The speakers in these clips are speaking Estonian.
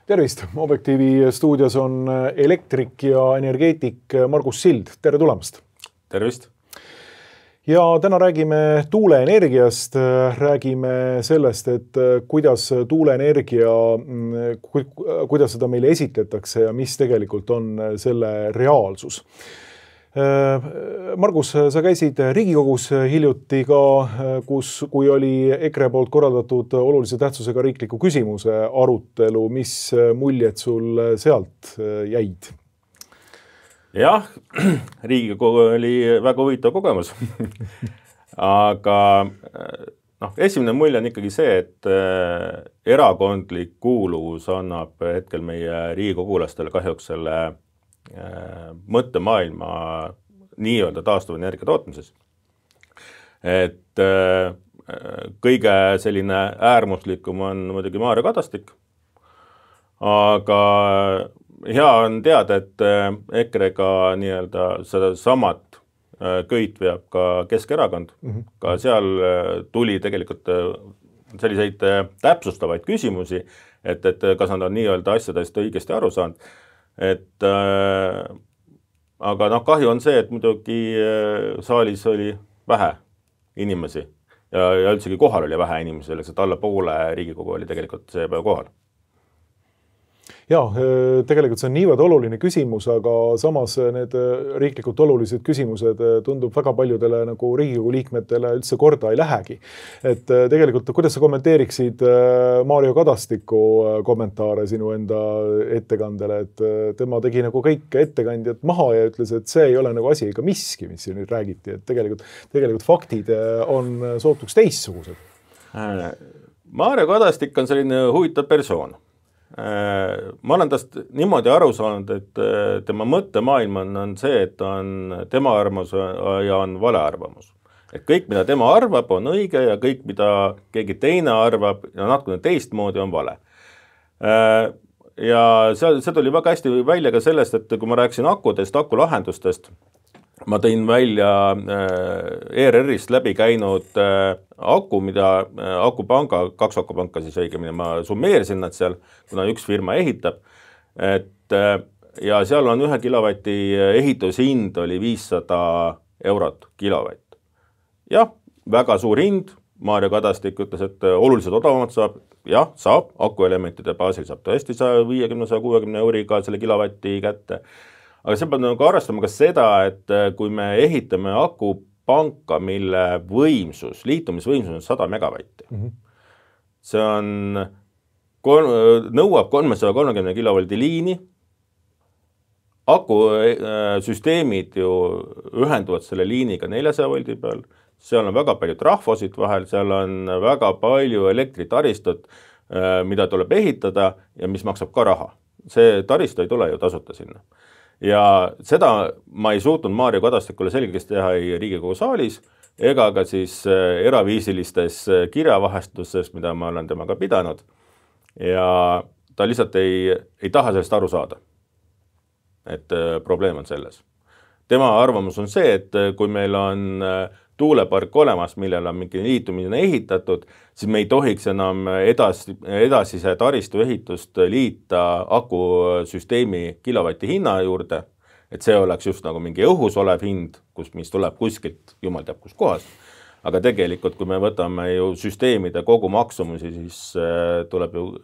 Tervist! Objektiivi stuudios on elektrik ja energeetik Margus Sild. Tere tulemast! Tervist! Ja täna räägime tuuleenergiast, räägime sellest, et kuidas tuuleenergia, kuidas seda meile esitletakse ja mis tegelikult on selle reaalsus. Margus, sa käisid Riigikogus hiljuti ka, kui oli EKRE poolt korraldatud olulise tähtsusega riikliku küsimuse arutelu. Mis muljed sul sealt jäid? Jah, Riigikogu oli väga huvitav kogemus. Aga esimene mulje on ikkagi see, et erakondlik kuuluvus annab hetkel meie riigikogulastele kahjuks selle mõttemaailma nii-öelda taastuva energia tootmises. Et kõige selline äärmuslikum on muidugi Maarja Kadastik, aga hea on teada, et EKRE-ga nii-öelda seda samat köit veab ka Keskerakond. Ka seal tuli tegelikult selliseid täpsustavaid küsimusi, et kas nad on nii-öelda asjadest õigesti aru saanud. Aga kahju on see, et muidugi saalis oli vähe inimesi ja üldsegi kohal oli vähe inimesi, selleks, et alla poole Riigikogu oli tegelikult see päev kohal. Ja, tegelikult see on niivõrd oluline küsimus, aga samas need riiklikult olulised küsimused tundub väga paljudele nagu Riigikogu liikmetele üldse korda ei lähegi. Et tegelikult, kuidas sa kommenteeriksid Maarja Kadastiku kommentaare sinu enda ettekandele, et tema tegi nagu kõik ettekandjad maha ja ütles, et see ei ole nagu asi ega miski, mis siin nüüd räägiti, et tegelikult faktid on sootuks teistsugused. Maarja Kadastik on selline huvitav persoon. Ma olen tast niimoodi aru saanud, et tema mõttemaailm on see, et on tema arvamus ja on vale arvamus. Et kõik, mida tema arvab, on õige ja kõik, mida keegi teine arvab ja natukene teistmoodi on vale. Ja see tuli väga hästi välja ka sellest, et kui ma rääkisin akudest, akulahendustest, ma tõin välja ERR-ist läbi käinud aku, mida akupanga, 2 akupanka siis õigemini, ma summeerisin nad seal, kuna üks firma ehitab. Ja seal on 1 kilovati ehitushind oli 500 eurot kilovatt. Jah, väga suur hind. Maarja Kadastik ütles, et oluliselt odavamalt saab. Jah, saab. Akuelementide baasil saab tõesti 150-160 euriga selle kilovatti kätte. Aga see peab nagu arvestama ka seda, et kui me ehitame akupanka, mille liitumisvõimsus on 100 megavatti. See nõuab 330 kilovoldi liini. Akusüsteemid ju ühenduvad selle liiniga 400 voldi peal. Seal on väga palju trahvosid vahel, seal on väga palju elektritaristut, mida tuleb ehitada ja mis maksab ka raha. See taristu ei tule ju tasuta sinna. Ja seda ma ei suutnud Maarja Kadastikule selgeks teha ei Riigikogu saalis ega ka siis eraviisilistes kirjavahestustes, mida ma olen temaga pidanud. Ja ta lihtsalt ei taha sellest aru saada, et probleem on selles. Tema arvamus on see, et kui meil on tuulepark olemas, millel on mingi liitumine ehitatud, siis me ei tohiks enam edasise taristu ehitust liita akusüsteemi kilovati hinna juurde, et see oleks just nagu mingi õhus olev hind, mis tuleb kuskilt, jumal teab kus kohas. Aga tegelikult, kui me võtame ju süsteemide kogu maksumusi, siis tuleb ju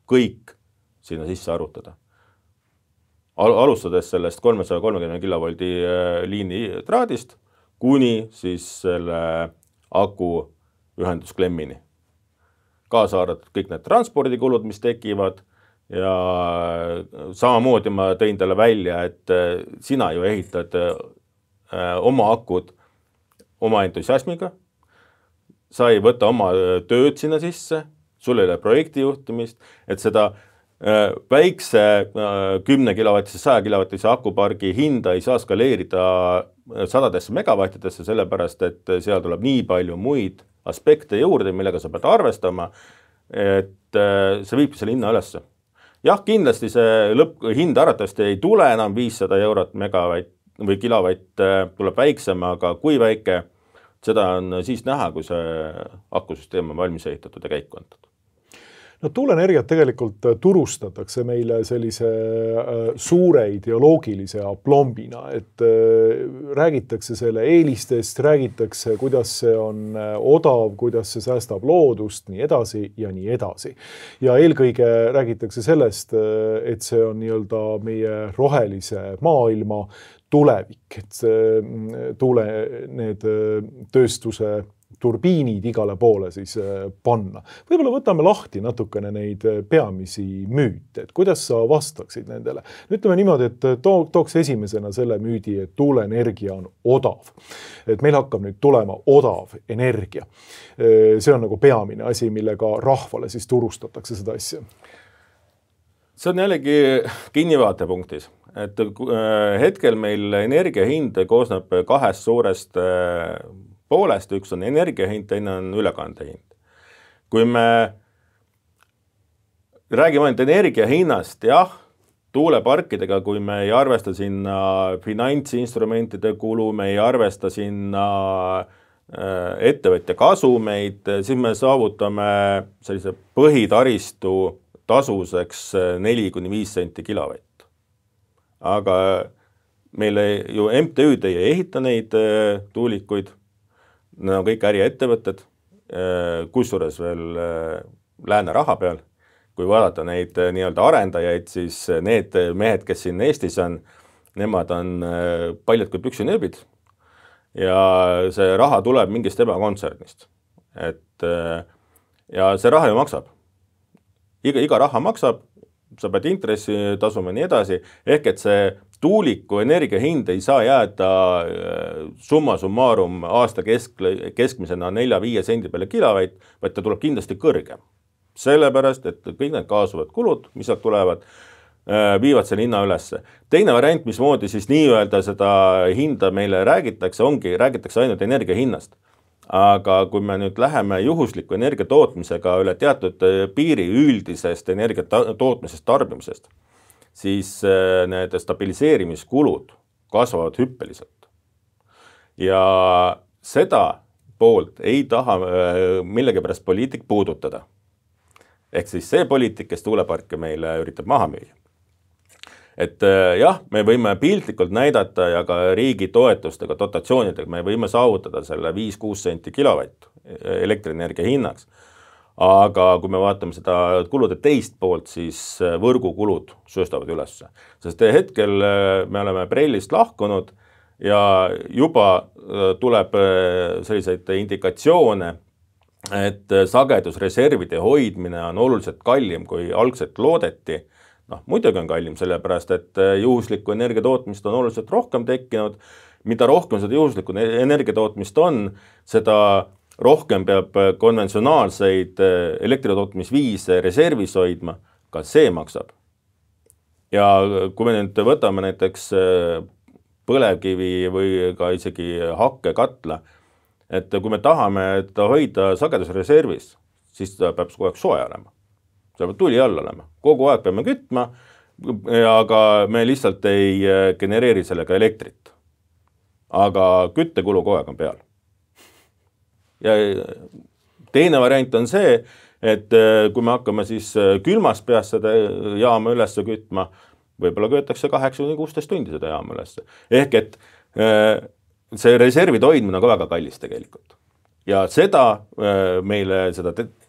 kõik sinna sisse arvutada. Alustades sellest 330 kilovoldi liini traadist, kuni siis selle aku ühendusklemmini. Kaasa arvatud kõik need transpordikulud, mis tekivad ja samamoodi ma tõin talle välja, et sina ju ehitad oma akud oma entusiasmiga, sa ei võta oma tööd sinna sisse, sul ei ole projektijuhtimist, et seda väikse 10 kilovatise, 100 kilovatise akupargi hinda ei saa skaleerida 100 megavattidesse, sellepärast, et seal tuleb nii palju muid aspekte juurde, millega sa pead arvestama, et see viibki selle hinna ülesse. Jah, kindlasti see lõpphind arvatavasti ei tule enam 500 eurot megavatt või kilovatt, tuleb väiksem, aga kui väike, seda on siis näha, kui see akusüsteem on valmis ehitatud ja käiku antud. No tuuleenergiat tegelikult turustatakse meile sellise suure ideoloogilise aplombina, et räägitakse selle eelistest, räägitakse, kuidas see on odav, kuidas see säästab loodust, nii edasi ja nii edasi. Ja eelkõige räägitakse sellest, et see on nii-öelda meie rohelise maailma tulevik, et need tööstuse turbiinid igale poole siis panna. Võib-olla võtame lahti natukene neid peamisi müüte, et kuidas sa vastaksid nendele. Ütleme niimoodi, et tooks esimesena selle müüdi, et tuuleenergia on odav. Et meil hakkab nüüd tulema odav energia. See on nagu peamine asi, millega rahvale siis turustatakse seda asja. See on jällegi kinnivaatepunktis. Et hetkel meil energia hind koosneb kahest suurest poolest, üks on energiahind, teine on ülekandehind. Kui me räägime ainult energiahinnast, jah, tuuleparkidega, kui me ei arvesta sinna finantsinstrumentide kulu, me ei arvesta sinna ettevõtja kasumeid, siis me saavutame sellise põhitaristu tasuseks 4–5 senti kilovatt. Aga meile ju MTÜ-d ei ehita neid tuulikuid, need on kõik äriettevõtted, kusjuures veel lääne raha peal. Kui vaadata neid nii-öelda arendajaid, siis need mehed, kes siin Eestis on, nemad on paljud kui püksinööbid ja see raha tuleb mingist ebakontsernist. Ja see raha ju maksab. Iga raha maksab, sa pead intressi tasuma nii edasi, ehk et see tuuliku energiahind ei saa jääda summa summarum aasta keskmisena 4–5 sendi peale kilovatt, vaid ta tuleb kindlasti kõrgem. Sellepärast, et kõik need kaasuvad kulud, mis sealt tulevad, viivad selle hinna ülesse. Teine variant, mismoodi siis nii-öelda seda hinda meile räägitakse ainult energia hinnast. Aga kui me nüüd läheme juhusliku energia tootmisega üle teatud piiri üldisest energia tootmisest tarbimisest, siis need stabiliseerimiskulud kasvavad hüppeliselt. Ja seda poolt ei taha millegipärast poliitik puudutada. Ehk siis see poliitik, kes tuuleparke meile üritab maha müüa. Et jah, me võime piltlikult näidata ja ka riigi toetustega, dotatsioonidega, me võime saavutada selle 5–6 senti kilovatt elektrienergia hinnaks. Aga kui me vaatame seda kulude teist poolt, siis võrgukulud sööstavad ülesse. Sest hetkel me oleme Prellist lahkunud ja juba tuleb selliseid indikatsioone, et sagedusreservide hoidmine on oluliselt kallim, kui algselt loodeti. Muidugi on kallim, sellepärast, et juhuslikku energiatootmist on oluliselt rohkem tekkinud. Mida rohkem seda juhuslikku energiatootmist on, seda rohkem peab konventsionaalseid elektritootmisviise reservis hoidma, ka see maksab. Ja kui me nüüd võtame näiteks põlevkivi või ka isegi hakkekatla, et kui me tahame hoida sagedusreservis, siis ta peab kogu aeg soe olema. See peab tuli all olema. Kogu aeg peame kütma, aga me lihtsalt ei genereeri sellega elektrit. Aga küttekulu kogu aeg on peal. Ja teine variant on see, et kui me hakkame siis külmas peas seda jaama üles kütma, võib-olla köetakse 8–16 tundi seda jaama üles. Ehk et see reservid hoidmine on ka väga kallis tegelikult. Ja seda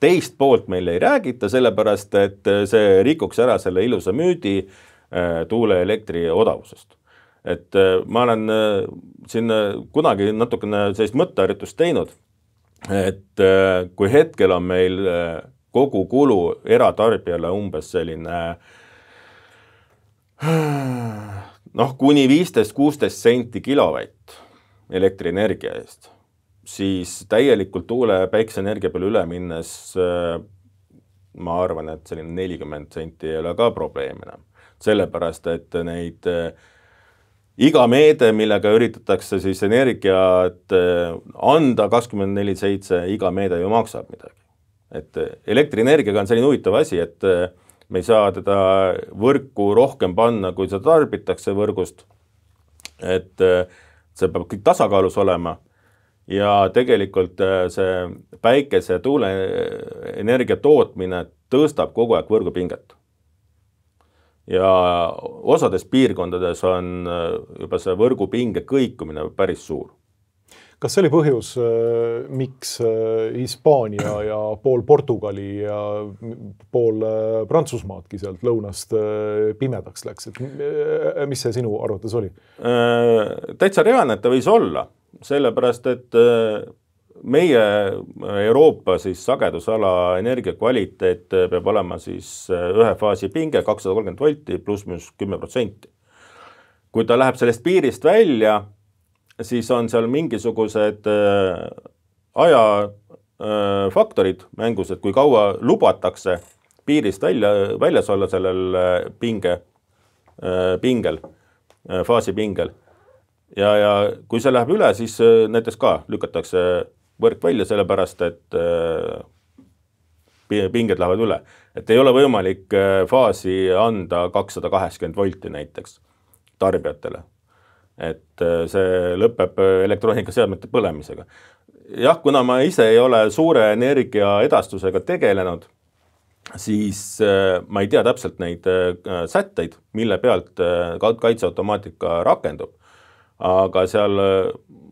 teist poolt meile ei räägita, sellepärast, et see rikuks ära selle ilusa müüdi tuuleelektri odavusest. Et ma olen siin kunagi natukene sellist mõtteharjutust teinud, et kui hetkel on meil kogu kulu eratarbijale umbes selline kuni 15–16 senti kilovatt elektrienergia eest, siis täielikult tuule päikeseenergia peale üle minnes ma arvan, et selline 40 senti ei ole ka probleemina. Sellepärast, et neid iga meede, millega üritatakse siis energiat anda 24/7, iga meede ju maksab midagi. Et elektrienergiaga on selline huvitav asi, et me ei saa teda võrku rohkem panna, kui seda tarbitakse võrgust. Et see peab kõik tasakaalus olema. Ja tegelikult see päikese tuuleenergia tootmine tõstab kogu aeg võrgupinget. Ja osades piirkondades on juba see võrgupinge kõikumine päris suur. Kas see oli põhjus, miks Hispaania ja pool Portugali ja pool Prantsusmaadki sealt lõunast pimedaks läks? Et mis see sinu arvates oli? Täitsa reaalne, et ta võis olla, sellepärast, et meie Euroopa siis sagedusala energiakvaliteet peab olema siis ühe faasi pinge 230 volti pluss 10%. Kui ta läheb sellest piirist välja, siis on seal mingisugused ajafaktorid mängus, et kui kaua lubatakse piirist väljas olla sellel pingel, faasipingel. Ja kui see läheb üle, siis näiteks ka lükatakse võrk välja sellepärast, et pinged lähevad üle. Et ei ole võimalik faasi anda 280 volti näiteks tarbijatele. Et see lõpeb elektroonikaseadmete põlemisega. Jah, kuna ma ise ei ole suure energia edastusega tegelenud, siis ma ei tea täpselt neid sätteid, mille pealt kaitseautomaatika rakendub. Aga seal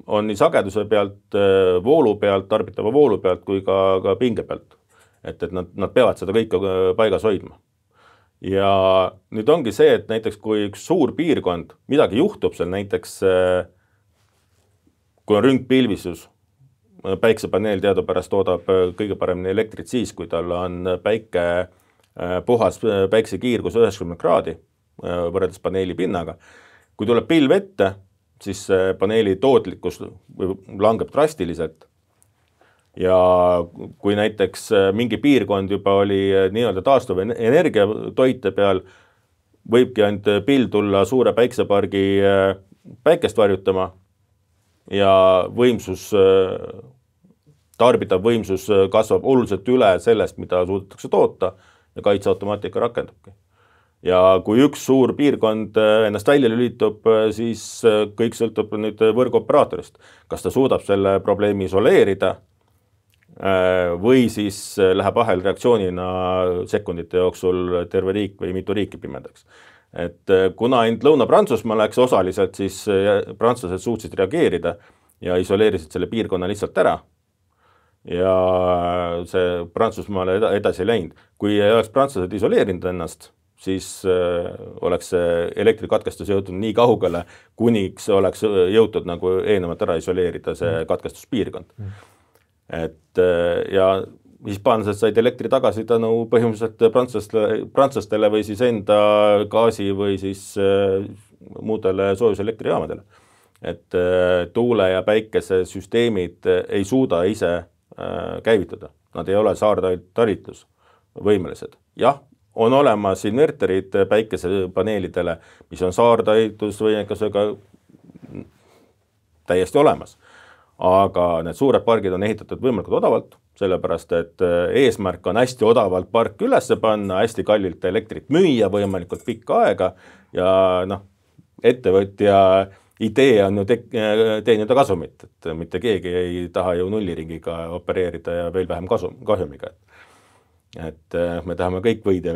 on nii sageduse pealt, voolu pealt, tarbitava voolu pealt kui ka pinge pealt. Et nad peavad seda kõike paigas hoidma. Ja nüüd ongi see, et näiteks kui üks suur piirkond, midagi juhtub seal näiteks, kui on rüngpilvisus, päiksepaneel teadupärast toodab kõige paremini elektrit siis, kui tal on puhas päiksekiirgus 90 kraadi võrreldes paneeli pinnaga. Kui tuleb pilv ette, siis paneeli tootlikkus langeb drastiliselt. Ja kui näiteks mingi piirkond juba oli nii-öelda taastuv energia toite peal, võibki ainult pilv tulla suure päiksepargi päikest varjutama ja tarbitav võimsus kasvab oluliselt üle sellest, mida suudetakse toota ja kaitseautomaatika rakendubki. Ja kui üks suur piirkond ennast välja lülitub, siis kõik sõltub nüüd võrguoperaatorist. Kas ta suudab selle probleemi isoleerida või siis läheb ahelreaktsioonina sekundite jooksul terve riik või mitu riiki pimedaks. Et kuna ainult Lõuna-Prantsusmaa läks osaliselt, siis prantslased suutsid reageerida ja isoleerisid selle piirkonna lihtsalt ära. Ja see Prantsusmaale edasi läinud. Kui ei oleks prantslased isoleerinud ennast, siis oleks elektrikatkestus jõutud nii kaugele, kuniks oleks jõutud nagu eelnevalt ära isoleerida see katkestuspiirkond. Et ja hispaanlased said elektri tagasi tänu põhimõtteliselt prantslastele või siis enda gaasi või siis muudele soojuselektrijaamadele. Et tuule- ja päikesesüsteemid ei suuda ise käivitada. Nad ei ole saartalitlus võimelised. Jah, on olemas inverterid päikesepaneelidele, mis on saartalitlusvõimekusega täiesti olemas. Aga need suured pargid on ehitatud võimalikult odavalt, sellepärast et eesmärk on hästi odavalt park ülesse panna, hästi kallilt elektrit müüa võimalikult pikka aega ja ettevõtja idee on ju teenida kasumit, et mitte keegi ei taha ju nulliringiga opereerida ja veel vähem kahjumiga. Et me tahame kõik võid ja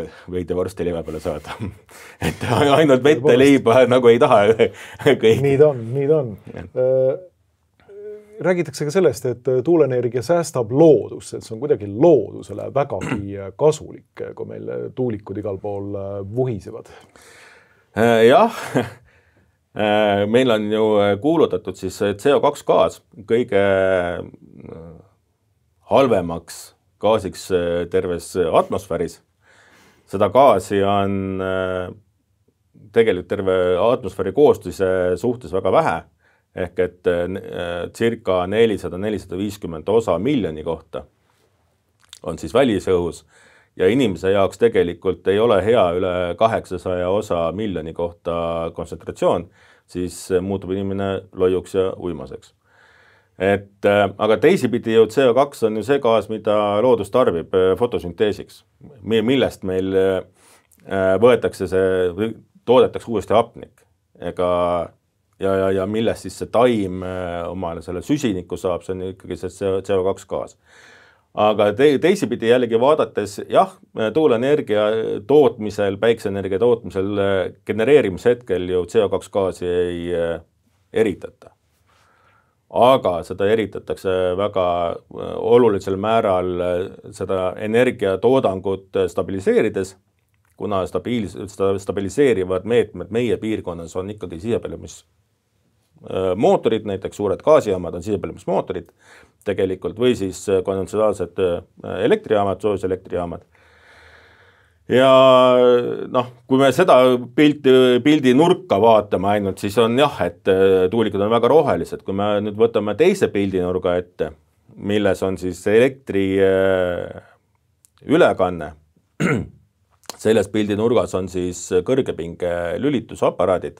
vorstiliiva peale saada. Et ainult vette leiba nagu ei taha kõik. Nii ta on. Räägitakse ka sellest, et tuuleenergia säästab loodust, et see on kuidagi loodusele vägagi kasulik, kui meil tuulikud igal pool vuhisevad. Jah, meil on ju kuulutatud siis CO2 gaas kõige halvemaks gaasiks terves atmosfääris. Seda gaasi on tegelikult terve atmosfääri koostise suhtes väga vähe. Ehk et circa 400-450 osa miljoni kohta on siis välisõhus ja inimese jaoks tegelikult ei ole hea üle 800 osa miljoni kohta kontsentratsioon, siis muutub inimene loiuks ja uimaseks. Aga teisipidi ju CO2 on ju see gaas, mida loodus tarbib fotosünteesiks, millest meil võetakse toodetakse uuesti hapnik. Ja millest siis see taim omale selle süsiniku saab, see on ikkagi see CO2 gaas. aga teisipidi jällegi vaadates, jah, tuuleenergia tootmisel, päikseenergia tootmisel genereerimise hetkel ju CO2 gaasi ei eritata. Aga seda eritatakse väga olulisel määral seda energiatoodangut stabiliseerides, kuna stabiliseerivad meetmed meie piirkonnas on ikkagi sisepõlemismootorid, näiteks suured gaasijaamad on sisepõlemismootorid tegelikult, või siis konventsionaalsed elektrijaamad, soojuselektrijaamad. Ja noh, kui me seda pildi nurka vaatame ainult, siis on jah, et tuulikud on väga rohelised. Kui me nüüd võtame teise pildi nurga ette, milles on siis elektri ülekanne, selles pildi nurgas on siis kõrgepinge lülitusaparaadid,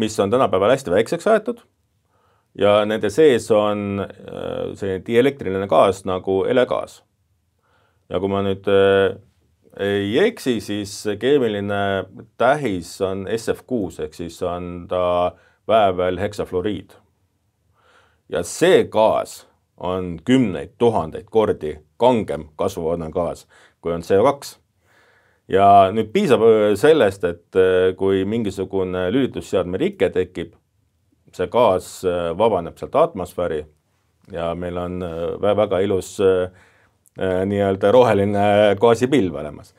mis on tänapäeval hästi väikseks aetud ja nende sees on selline dielektriline gaas nagu elegaas. Ja kui ma nüüd ei eksi, siis keemiline tähis on SF6, ehk siis on ta väävel heksafluoriid. Ja see gaas on 10 000 kordi kangem kasvuhoonegaas, kui on CO2. Ja nüüd piisab sellest, et kui mingisugune lülitusseadme rike tekib, see gaas vabaneb sealt atmosfääri ja meil on väga ilus nii-öelda roheline gaasipilv olemas.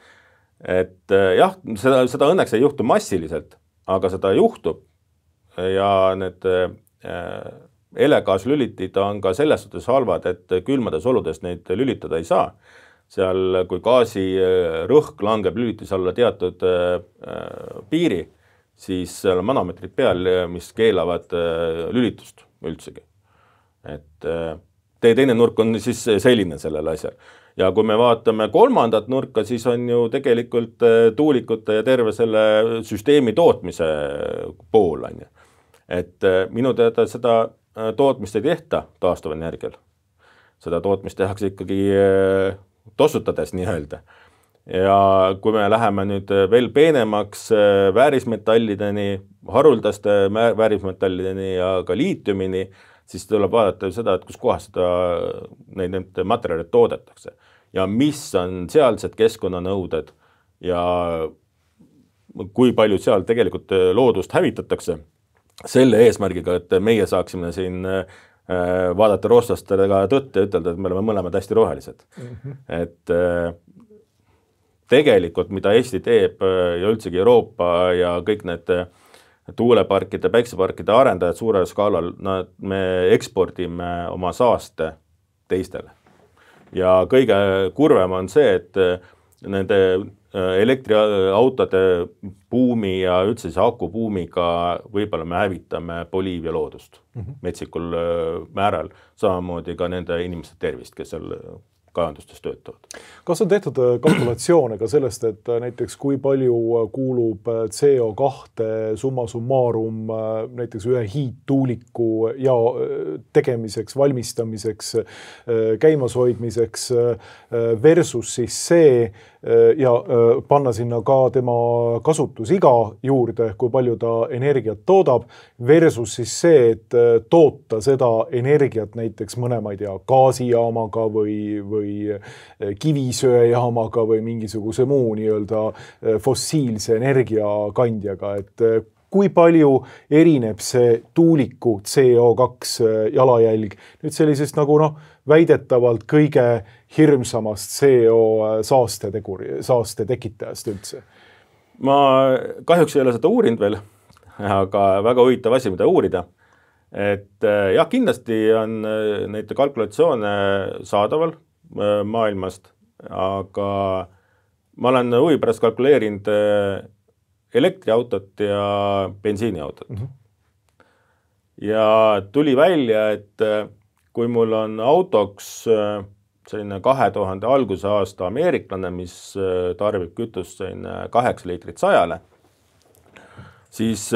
Et jah, seda õnneks ei juhtu massiliselt, aga seda juhtub ja need elegaaslülitid on ka selles suhtes halvad, et külmades oludes neid lülitada ei saa. Seal, kui gaasi rõhk langeb lülitis alla teatud piiri, siis seal on manomeetrid peal, mis keelavad lülitust üldsegi. Et teine nurk on siis selline sellel asjal. Ja kui me vaatame kolmandat nurka, siis on ju tegelikult tuulikute ja terve selle süsteemi tootmise pool. Et minu teada seda tootmist ei tehta taastuvenergial. Seda tootmist tehakse ikkagi tossutades nii öelda. Ja kui me läheme nüüd veel peenemaks väärismetallideni, haruldaste väärismetallideni ja ka liitiumini, siis tuleb vaadata seda, et kus kohas neid materjalid toodetakse ja mis on sealsed keskkonnanõuded ja kui palju seal tegelikult loodust hävitatakse selle eesmärgiga, et meie saaksime siin vaadata roostastega tõtt ja ütelda, et me oleme mõlemad hästi rohelised. Et tegelikult, mida Eesti teeb ja üldsegi Euroopa ja kõik need tuuleparkide, päikseparkide arendajad suurel skaalal, me ekspordime oma saaste teistele. Ja kõige kurvem on see, et nende elektriautode buumi ja üldse see akubuumiga võib-olla me hävitame Boliivia loodust metsikul määral, samamoodi ka nende inimeste tervist, kes seal kaevandustes töötavad. Kas on tehtud kalkulatsioone ka sellest, et näiteks kui palju kuulub CO2 summa summarum näiteks ühe hiidtuuliku ja tegemiseks, valmistamiseks, käimashoidmiseks versus siis see ja panna sinna ka tema kasutusiga juurde, kui palju ta energiat toodab, versus siis see, et toota seda energiat näiteks mõne, ma ei tea, gaasijaamaga või kivisöejaamaga või mingisuguse muu nii-öelda fossiilse energiakandjaga, et kui palju erineb see tuuliku CO2 jalajälg nüüd sellisest nagu väidetavalt kõige hirmsamast CO saaste tekitajast üldse? Ma kahjuks ei ole seda uurinud veel, aga väga huvitav asi, mida uurida. Et jah, kindlasti on neid kalkulatsioone saadaval maailmast, aga ma olen huvi pärast kalkuleerinud elektriautot ja bensiiniautot. Ja tuli välja, et kui mul on autoks selline 2000 alguse aasta ameeriklane, mis tarbib kütust 8 liitrit 100-le, siis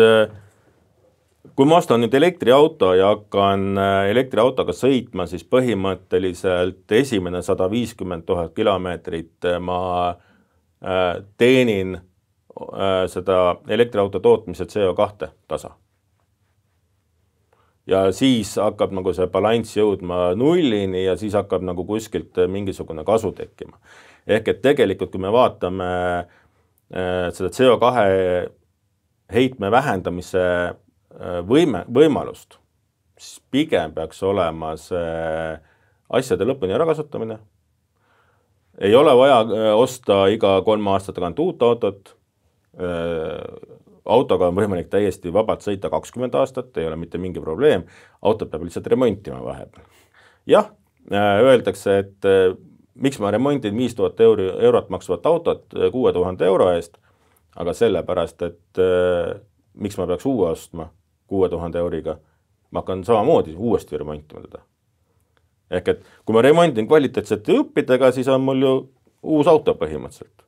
kui ma ostan nüüd elektriauto ja hakkan elektriautoga sõitma, siis põhimõtteliselt esimene 150 000 kilomeetrit ma teenin seda elektriauto tootmise CO2 tasa. ja siis hakkab nagu see balanss jõudma nullini ja siis hakkab nagu kuskilt mingisugune kasu tekkima. Ehk et tegelikult, kui me vaatame seda CO2 heitme vähendamise võimalust, siis pigem peaks olema see asjade lõpuni ära kasutamine. Ei ole vaja osta iga 3 aastat tagant uut autot. Autoga on võimalik täiesti vabalt sõita 20 aastat, ei ole mitte mingi probleem. Autot peab lihtsalt remontima vahepeal. Jah, öeldakse, et miks ma remontin 5000 eurot maksvat autot 6000 euro eest, aga sellepärast, et miks ma peaks uue ostma 6000 euriga, ma hakkan samamoodi uuesti remontima teda. Ehk et kui ma remontin kvaliteetsete õppidega, siis on mul ju uus auto põhimõtteliselt.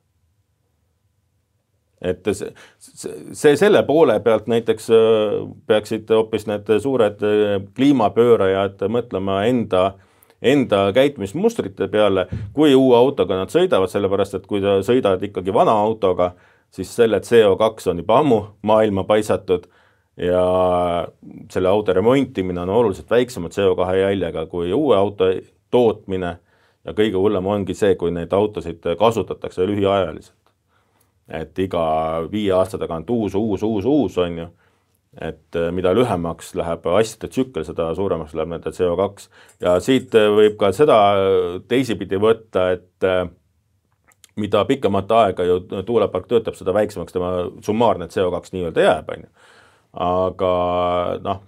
Et see selle poole pealt näiteks peaksid hoopis need suured kliimapöörajad mõtlema enda käitumismustrite peale, kui uue autoga nad sõidavad, sellepärast, et kui sõidavad ikkagi vana autoga, siis selle CO2 on juba ammu maailma paisatud ja selle auto remontimine on oluliselt väiksema CO2 jäljega kui uue auto tootmine ja kõige hullem ongi see, kui neid autosid kasutatakse lühiajaliselt. Et iga 5 aasta tagant uus on ju, et mida lühemaks läheb asjade tsükkel, seda suuremaks läheb nende CO2 ja siit võib ka seda teisipidi võtta, et mida pikemat aega ju tuulepark töötab, seda väiksemaks tema summaarne CO2 nii-öelda jääb, on ju. Aga noh,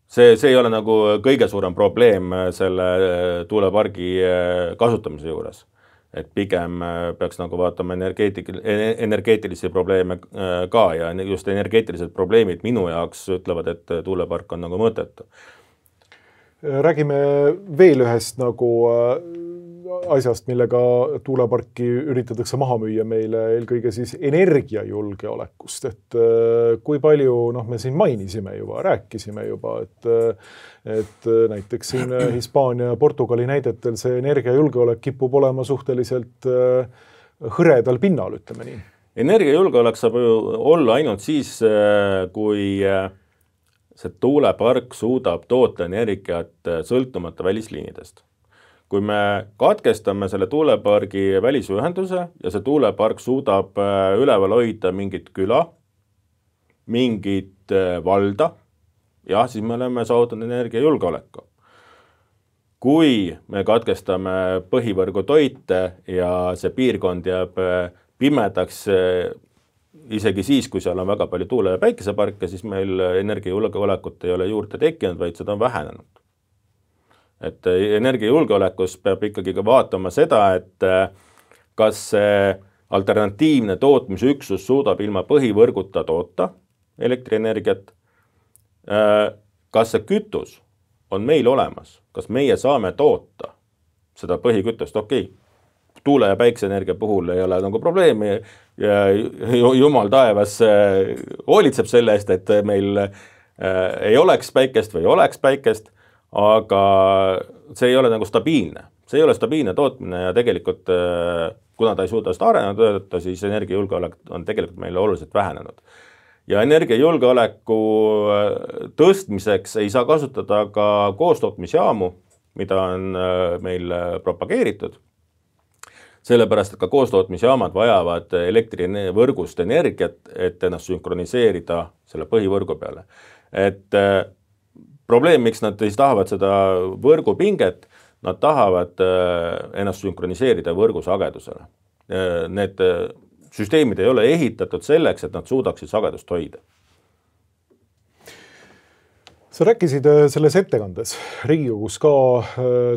see ei ole nagu kõige suurem probleem selle tuulepargi kasutamise juures. Et pigem peaks nagu vaatama energeetilisi probleeme ka ja just energeetilised probleemid minu jaoks ütlevad, et tuulepark on nagu mõttetu. Räägime veel ühest nagu asjast, millega tuuleparki üritatakse maha müüa meile eelkõige siis energiajulgeolekust, et kui palju, me siin mainisime juba, rääkisime juba, et näiteks siin Hispaania ja Portugali näidetel see energiajulgeolek kipub olema suhteliselt hõredal pinnal, ütleme nii. Energiajulgeolek saab ju olla ainult siis, kui see tuulepark suudab toota energiat sõltumata välisliinidest. Kui me katkestame selle tuulepargi välisühenduse ja see tuulepark suudab üleval hoida mingit küla, mingit valda, jah, siis me oleme saavutanud energiajulgeoleku. Kui me katkestame põhivõrgu toite ja see piirkond jääb pimedaks isegi siis, kui seal on väga palju tuule- ja päikeseparke, siis meil energiajulgeolekut ei ole juurde tekkinud, vaid seda on vähenenud. Et energiajulgeolekus peab ikkagi vaatama seda, et kas see alternatiivne tootmisüksus suudab ilma põhivõrguta toota elektrienergiat, kas see kütus on meil olemas, kas meie saame toota seda põhikütust, okei. Tuule- ja päikeseenergia puhul ei ole nagu probleemi ja jumal taevas hoolitseb selle eest, et meil ei oleks päikest või oleks päikest, aga see ei ole nagu stabiilne. See ei ole stabiilne tootmine ja tegelikult, kuna ta ei suuda seda areneda, siis energiajulgeolek on tegelikult meile oluliselt vähenenud. Ja energiajulgeoleku tõstmiseks ei saa kasutada ka koostootmisjaamu, mida on meil propageeritud. Sellepärast, et ka koostootmisjaamad vajavad elektrivõrgust energiat, et ennast sünkroniseerida selle põhivõrgu peale. Et probleem, miks nad siis tahavad seda võrgupinget, nad tahavad ennast sünkroniseerida võrgu sagedusele. Need süsteemid ei ole ehitatud selleks, et nad suudaksid sagedust hoida. Sa rääkisid selles ettekandes Riigikogus ka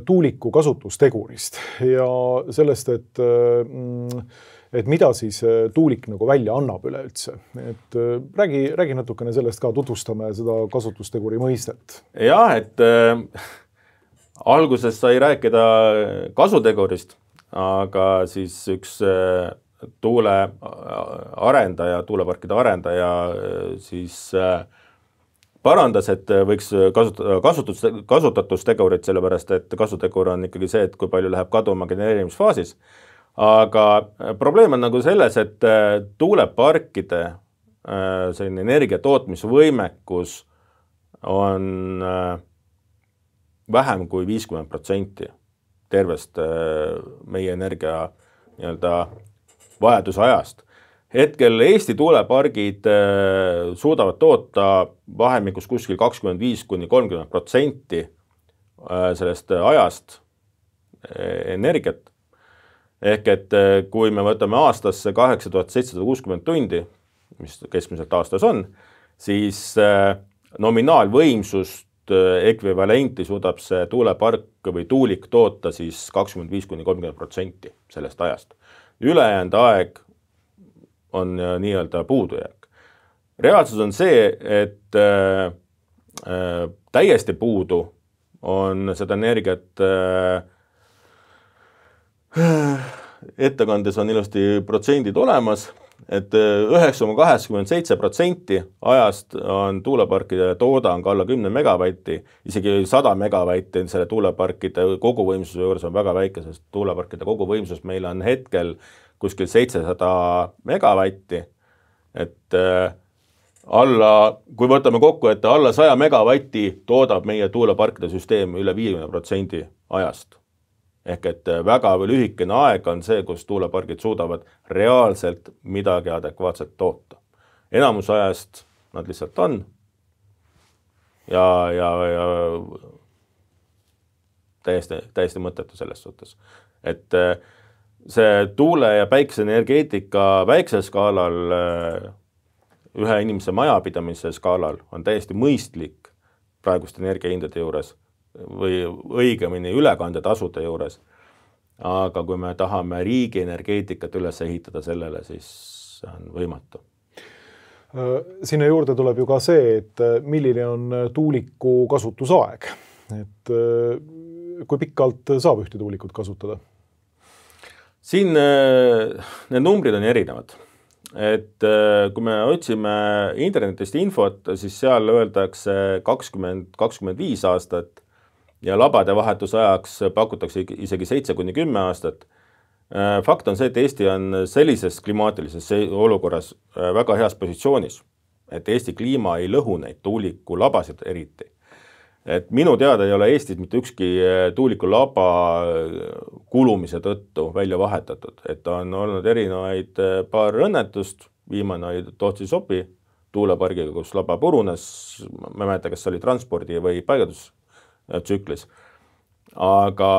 tuuliku kasutustegurist ja sellest, et mida siis tuulik nagu välja annab üleüldse. Et räägi natukene sellest ka, tutvustame seda kasutusteguri mõistet. Jah, et alguses sai rääkida kasutegurist, aga siis üks tuule arendaja, tuuleparkide arendaja siis parandas, et võiks kasutatustegurit, sellepärast, et kasutegur on ikkagi see, et kui palju läheb kaduma genereerimisfaasis. Aga probleem on nagu selles, et tuuleparkide selline energiatootmisvõimekus on vähem kui 50% tervest meie energia vajaduse ajast. Hetkel Eesti tuulepargid suudavad toota vahemikus kuskil 25–30% sellest ajast energiat. Ehk et kui me võtame aastasse 8760 tundi, mis keskmiselt aastas on, siis nominaalvõimsust ekvivalenti suudab see tuulepark või tuulik toota siis 25–30% sellest ajast. Ülejäänud aeg on nii-öelda puudujääk. Reaalsus on see, et täiesti puudu on seda energiat, ettekandes on ilusti protsendid olemas, et 9,87% ajast on tuuleparkide toodang alla 10 megavatti, isegi 100 megavatti selle tuuleparkide koguvõimsuse juures on väga väike, sest tuuleparkide koguvõimsus meil on hetkel kuskil 700 megavatti, et kui võtame kokku, et alla 100 megavatti toodab meie tuuleparkide süsteem üle 50% ajast. Ehk et väga lühikene aeg on see, kus tuulepargid suudavad reaalselt midagi adekvaatselt toota. Enamus ajast nad lihtsalt on ja täiesti mõttetu selles suhtes. Et see tuule- ja päikeseenergeetika väiksel skaalal, ühe inimese majapidamise skaalal on täiesti mõistlik praeguste energiahindade juures või õigemini ülekandetasude juures. Aga kui me tahame riigi energeetikat üles ehitada sellele, siis see on võimatu. Sinna juurde tuleb ju ka see, et milline on tuuliku kasutusaeg. Et kui pikalt saab ühte tuulikut kasutada? Siin need numbrid on erinevad. Et kui me otsime internetist infot, siis seal öeldakse 20–25 aastat ja labade vahetusajaks pakutakse isegi 7–10 aastat. Fakt on see, et Eesti on sellises klimaatilises olukorras väga heas positsioonis, et Eesti kliima ei lõhu neid tuuliku labasid eriti. Et minu teada ei ole Eestis mitte ükski tuuliku laba kulumise tõttu välja vahetatud, et on olnud erinevaid paar õnnetust, viimane oli Tootsi-Sopi tuulepargiga, kus laba purunes, ma ei mäleta, kas see oli transpordi või paigaldustsüklis. Aga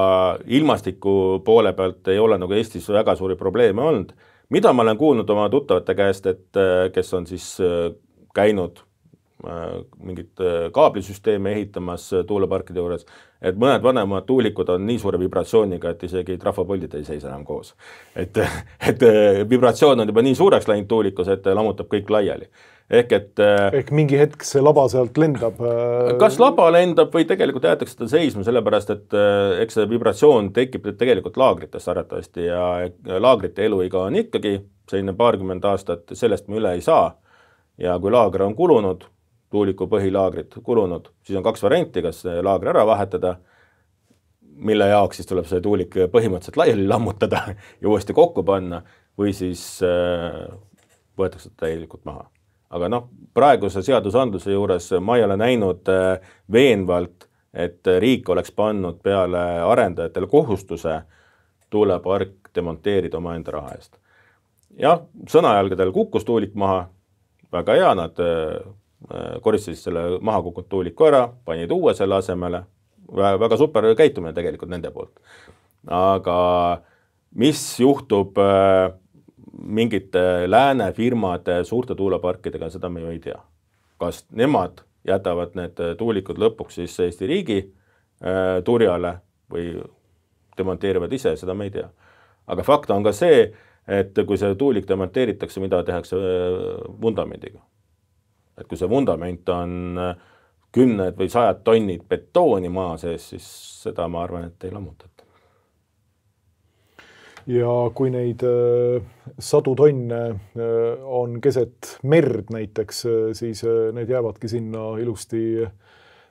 ilmastiku poole pealt ei ole nagu Eestis väga suuri probleeme olnud. Mida ma olen kuulnud oma tuttavate käest, et kes on siis käinud mingit kaablisüsteeme ehitamas tuuleparkide juures, et mõned vanemad tuulikud on nii suure vibratsiooniga, et isegi trafopoldid ei seisa enam koos. Et vibratsioon on juba nii suureks läinud tuulikus, et lammutab kõik laiali. Ehk mingi hetk see laba sealt lendab? Kas laba lendab või tegelikult jäetakse seda seisma, sellepärast et eks see vibratsioon tekib tegelikult laagrites arvatavasti ja laagrite eluiga on ikkagi selline paarkümmend aastat, sellest me üle ei saa. Ja kui laager on kulunud, tuuliku põhilaagrid kulunud, siis on kaks varianti, kas laagri ära vahetada, mille jaoks siis tuleb see tuulik põhimõtteliselt laiali lammutada ja uuesti kokku panna või siis võetakse täielikult maha. Aga praeguse seadusandluse juures ma ei ole näinud veenvalt, et riik oleks pannud peale arendajatele kohustuse tuulepark demonteerida oma enda raha eest. Jah, sõnajalgadel kukkus tuulik maha, väga hea, nad koristasid selle maha kukkunud tuuliku ära, panid uue selle asemele, väga super käitumine tegelikult nende poolt. Aga mis juhtub mingite lääne firmade suurte tuuleparkidega, seda me ju ei tea. Kas nemad jätavad need tuulikud lõpuks siis Eesti riigi turjale või demonteerivad ise, seda me ei tea. Aga fakt on ka see, et kui see tuulik demonteeritakse, mida tehakse vundamendiga. Et kui see vundament on 10 või 100 tonnid betooni maa sees, siis seda ma arvan, et ei lammutata. Ja kui neid sadu tonne on keset merd näiteks, siis need jäävadki sinna ilusti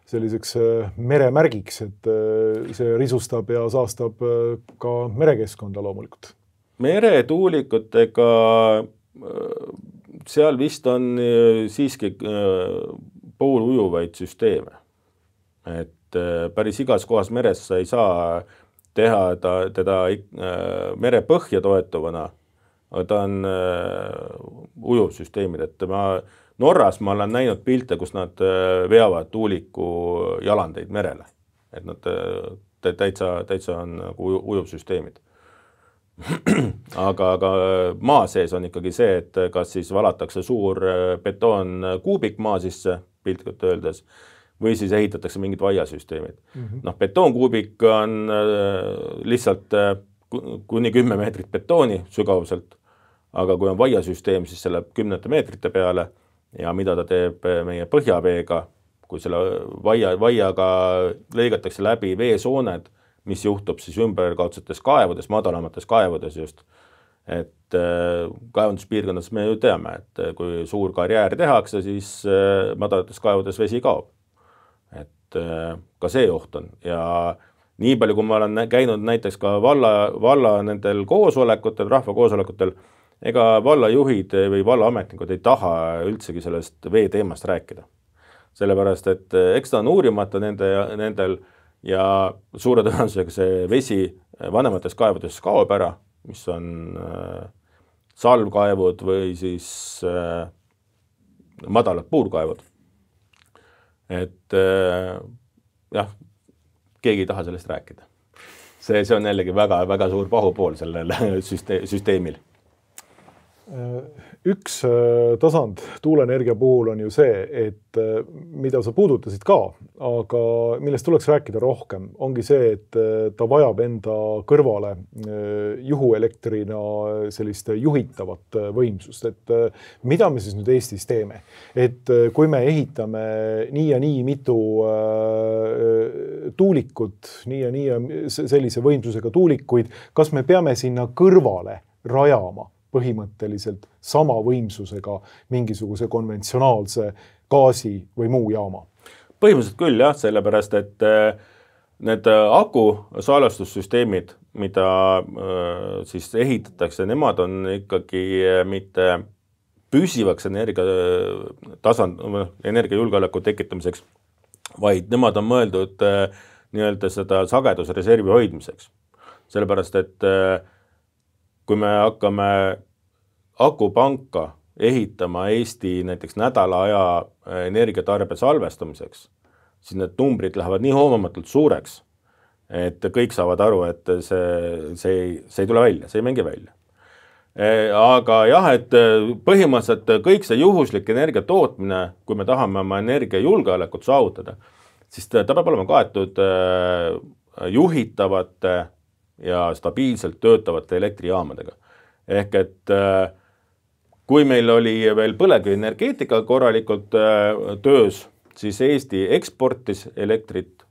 selliseks meremärgiks, et see risustab ja saastab ka merekeskkonda loomulikult. Meretuulikutega seal vist on siiski poolujuvaid süsteeme. Et päris igas kohas meres sa ei saa teha teda mere põhja toetuvana, aga ta on ujuvsüsteemid, et Norras ma olen näinud pilte, kus nad veavad tuuliku jalandeid merele, et nad täitsa on nagu ujuvsüsteemid. aga maa sees on ikkagi see, et kas siis valatakse suur betoonkuubik maa sisse, piltlikult öeldes, või siis ehitatakse mingid vaiasüsteemid. Betoonkuubik on lihtsalt kuni 10 meetrit betooni sügavuselt, aga kui on vaiasüsteem, siis see läheb 10 meetrite peale ja mida ta teeb meie põhjaveega, kui selle vaiaga lõigatakse läbi veesooned, mis juhtub siis ümberkaudsetes kaevudes, madalamates kaevudes just. Et kaevunduspiirkonnas me ju teame, et kui suur karjäär tehakse, siis madalates kaevudes vesi kaob. Et ka see oht on. Ja nii palju, kui ma olen käinud näiteks ka valla nendel koosolekutel, rahvakoosolekutel, ega vallajuhid või vallaametnikud ei taha üldsegi sellest vee teemast rääkida. Sellepärast, et eks ta on uurimata nendel ja suure tõenäosusega see vesi vanemates kaevudes kaob ära, mis on salvkaevud või siis madalad puurkaevud. Et jah, keegi ei taha sellest rääkida. See on jällegi väga suur pahupool sellel süsteemil. Üks tasand tuuleenergia puhul on ju see, et mida sa puudutasid ka, aga millest tuleks rääkida rohkem, ongi see, et ta vajab enda kõrvale juhuelektrina sellist juhitavat võimsust. Et mida me siis nüüd Eestis teeme? Et kui me ehitame nii ja nii mitu tuulikut, nii ja sellise võimsusega tuulikuid, kas me peame sinna kõrvale rajama põhimõtteliselt sama võimsusega mingisuguse konventsionaalse gaasi või muu jaama? Põhimõtteliselt küll jah, sellepärast, et need aku salvestussüsteemid, mida siis ehitatakse, nemad on ikkagi mitte püsivaks energiajulgeoleku tekitamiseks, vaid nemad on mõeldud nii-öelda seda sagedusreservi hoidmiseks. Sellepärast, et kui me hakkame akupanka ehitama Eesti näiteks nädala aja energiatarbe salvestamiseks, siis need numbrid lähevad nii hoomamatult suureks, et kõik saavad aru, et see ei tule välja, see ei mängi välja. Aga jah, et põhimõtteliselt kõik see juhuslik energia tootmine, kui me tahame oma energiajulgeolekut saavutada, siis ta peab olema kaetud juhitavate ja stabiilselt töötavate elektrijaamadega. Ehk et kui meil oli veel põlevkivienergeetika korralikult töös, siis Eesti eksportis elektrit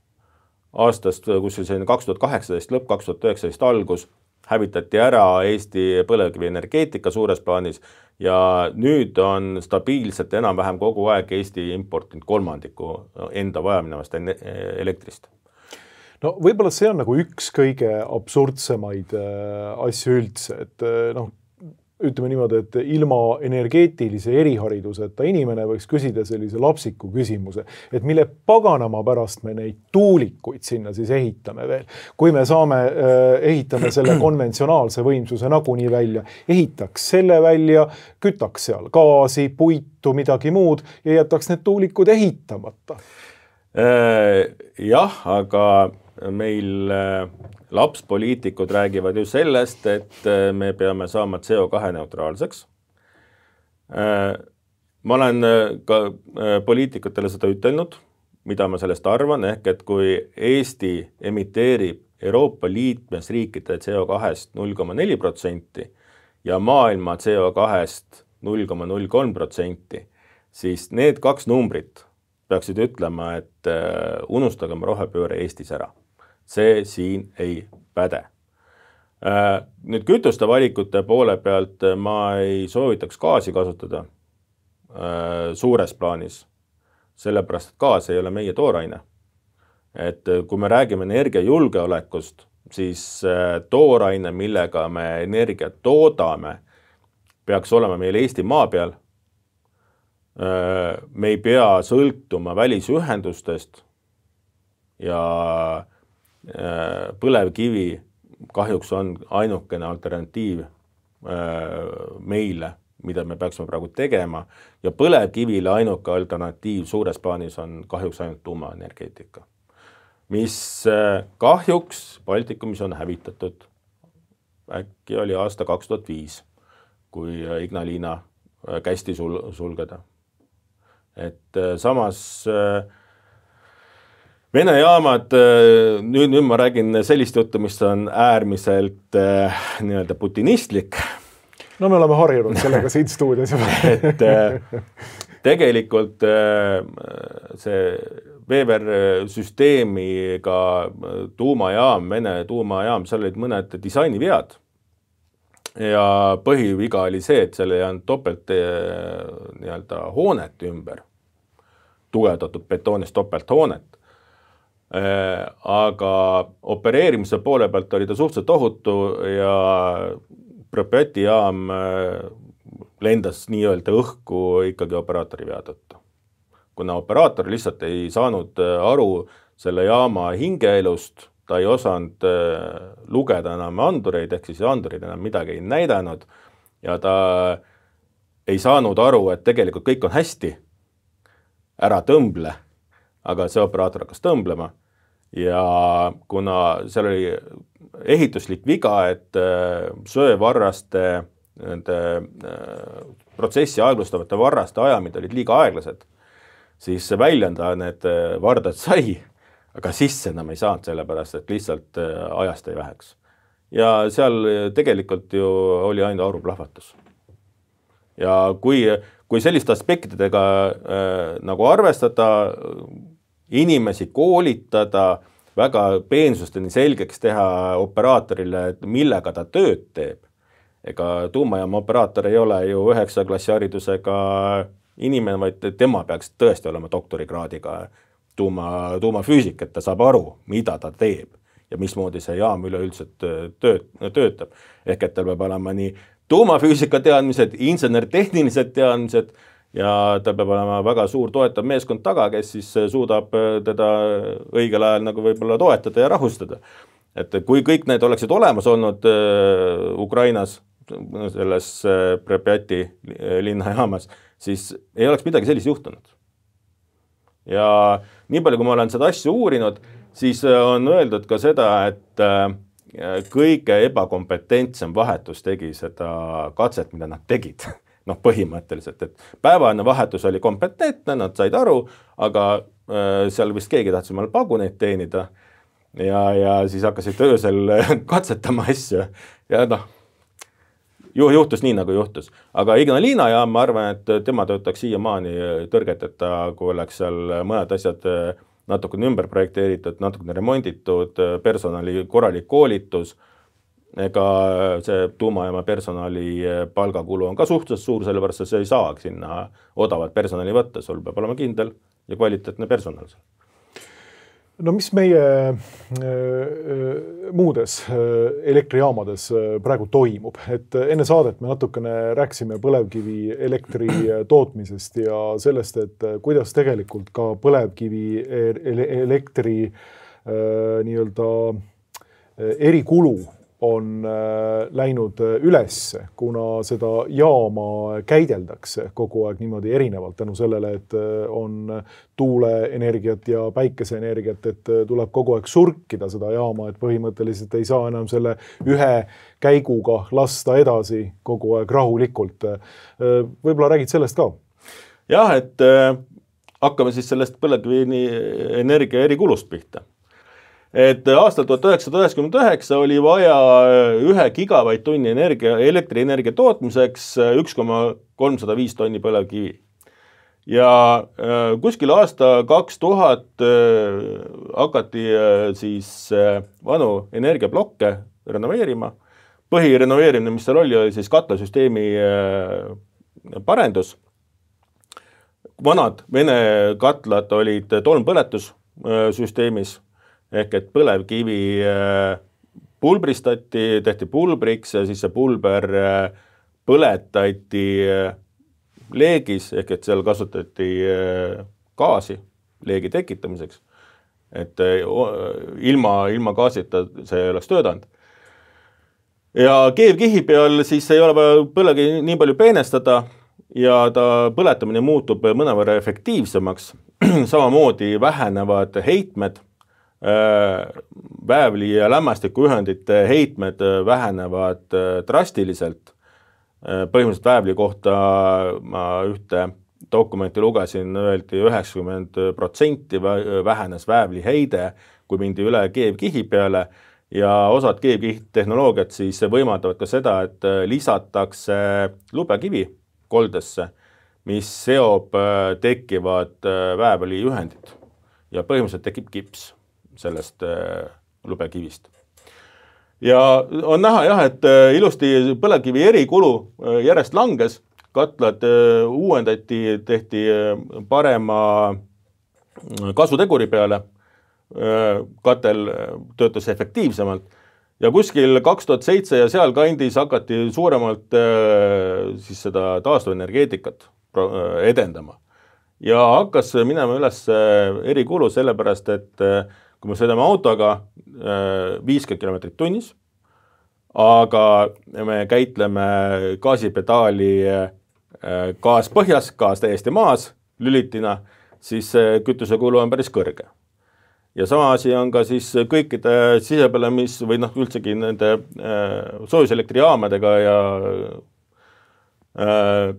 aastast, kus see 2018 lõpp, 2019 algus, hävitati ära Eesti põlevkivienergeetika suures plaanis ja nüüd on stabiilselt enam-vähem kogu aeg Eesti importinud 3% enda vajaminevast elektrist. No võib-olla see on nagu üks kõige absurdsemaid asju üldse, et ütleme niimoodi, et ilma energeetilise erihariduseta inimene võiks küsida sellise lapsiku küsimuse, et mille paganama pärast me neid tuulikuid sinna siis ehitame veel. Kui me ehitame selle konventsionaalse võimsuse nagunii välja, ehitaks selle välja, kütaks seal gaasi, puitu, midagi muud ja jätaks need tuulikud ehitamata. Jah, aga meil lapspoliitikud räägivad ju sellest, et me peame saama CO2 neutraalseks. Ma olen ka poliitikutele seda ütelnud, mida ma sellest arvan, ehk et kui Eesti emiteerib Euroopa liikmesriikide CO2-st 0,4% ja maailma CO2-st 0,03%, siis need kaks numbrit peaksid ütlema, et unustagem rohepööre Eestis ära. See siin ei päde. Nüüd kütuste valikute poole pealt ma ei soovitaks gaasi kasutada suures plaanis, sellepärast, et gaas ei ole meie tooraine. Et kui me räägime energiajulgeolekust, siis tooraine, millega me energiat toodame, peaks olema meil Eesti maa peal me ei pea sõltuma välisühendustest ja põlevkivi kahjuks on ainukene alternatiiv meile, mida me peaksime praegu tegema ja põlevkivile ainuke alternatiiv suures plaanis on kahjuks ainult tuumaenergeetika, mis kahjuks Baltikumis on hävitatud. Äkki oli aasta 2005, kui Ignalina kästi sulgeda. Et samas Vene jaamad, nüüd ma räägin sellist juttu, mis on äärmiselt nii-öelda putinistlik. No me oleme harjunud sellega siin stuudios. Et tegelikult see Vever-süsteemiga tuumajaam, Vene tuumajaam, seal olid mõned disainivead. Ja põhiviga oli see, et seal ei olnud topelt nii-öelda hoonet ümber, tugevdatud betoonist topelt hoonet. Aga opereerimise poole pealt oli ta suhteliselt ohutu ja Pripjati jaam lendas nii-öelda õhku ikkagi operaatori vea tõttu. Kuna operaator lihtsalt ei saanud aru selle jaama hingeelust, ta ei osanud lugeda enam andureid, ehk siis andurid enam midagi ei näidanud ja ta ei saanud aru, et tegelikult kõik on hästi, ära tõmble, aga see operaator hakkas tõmblema ja kuna seal oli ehituslik viga, et söevarraste, protsessi aeglustavate varraste ajamid olid liiga aeglased, siis väljenda need vardad sai, aga sisse enam ei saanud sellepärast, et lihtsalt ajast ei väheks. Ja seal tegelikult ju oli ainult auruplahvatus. Ja kui selliste aspektidega nagu arvestada, inimesi koolitada, väga peensusteni selgeks teha operaatorile, millega ta tööd teeb. Ega tuumajaama operaator ei ole ju 9. klassi haridusega inimene, vaid tema peaks tõesti olema doktorikraadiga tuumafüüsik, et ta saab aru, mida ta teeb ja mismoodi see jaam üleüldse töötab. Ehk et tal peab olema nii tuumafüüsika teadmised, insener-tehnilised teadmised ja ta peab olema väga suur toetav meeskond taga, kes siis suudab teda õigel ajal nagu võib-olla toetada ja rahustada. Et kui kõik need oleksid olemas olnud Ukrainas, selles Pripjati linnajaamas, siis ei oleks midagi sellist juhtunud. Ja nii palju, kui ma olen seda asja uurinud, siis on öeldud ka seda, et kõige ebakompetentsem vahetus tegi seda katset, mida nad tegid. Põhimõtteliselt, et päevane vahetus oli kompetentne, nad said aru, aga seal vist keegi tahtis omale paguneid teenida ja siis hakkasid öösel katsetama asju ja juhtus nii, nagu juhtus. Aga Ignalina jaam, ma arvan, et tema töötaks siiamaani tõrgeteta, kui oleks seal mõned asjad natukene ümber projekteeritud, natukene remonditud, personali korralik koolitus. Ega see tuumajaama personali palgakulu on ka suhteliselt suur, sellepärast see ei saa sinna odavat personali võtta, sul peab olema kindel ja kvaliteetne personal. No mis meie muudes elektrijaamades praegu toimub? Et enne saadet me natukene rääksime põlevkivi elektri tootmisest ja sellest, et kuidas tegelikult ka põlevkivi elektri nii-öelda erikulu on läinud üles, kuna seda jaama käideldakse kogu aeg niimoodi erinevalt tänu sellele, et on tuuleenergiat ja päikeseenergiat, et tuleb kogu aeg surkida seda jaama, et põhimõtteliselt ei saa enam selle ühe käiguga lasta edasi kogu aeg rahulikult. Võib-olla räägid sellest ka? Jah, et hakkame siis sellest põlevkivi energia erikulust pihta. Et aastal 1999 oli vaja 1 gigavatt-tunni elektrienergia tootmiseks 1,305 tonni põlevkivi. Ja kuskil aasta 2000 hakati siis vanu energiablokke renoveerima. Põhirenoveerimine, mis seal oli siis katlasüsteemi parendus. Vanad Vene katlad olid tolmpõletussüsteemis. Ehk et põlevkivi pulbristati, tehti pulbriks ja siis see pulber põletati leegis, ehk et seal kasutati gaasi leegi tekitamiseks, et ilma gaasita see ei oleks töötanud. Ja keevkihi peal siis ei ole vaja põlevkivi nii palju peenestada ja ta põletamine muutub mõnevõrra efektiivsemaks. Samamoodi vähenevad heitmed, väävli- ja lämmastikuühendite heitmed vähenevad drastiliselt. Põhimõtteliselt väävli kohta ma ühte dokumenti lugesin, öeldi 90% vähenes väävli heide, kui mindi üle keevkihi peale ja osad keevkihitehnoloogiad siis võimaldavad ka seda, et lisatakse lubekivi koldesse, mis seob tekkivad väävliühendid ja põhimõtteliselt tekib kips sellest lubekivist. Ja on näha jah, et ilusti põlevkivi erikulu järjest langes, katlad uuendati, tehti parema kasuteguri peale, katel töötas efektiivsemalt ja kuskil 2007 ja seal kandis hakati suuremalt siis seda taastuvenergeetikat edendama. Ja hakkas minema üles erikulu sellepärast, et kui me sõidame autoga 50 kilomeetrit tunnis, aga me käitleme gaasipedaali gaas põhjas, gaas täiesti maas, lülitina, siis kütusekulu on päris kõrge. Ja sama asi on ka siis kõikide sisepõlemis või üldsegi nende soojuselektriaamadega ja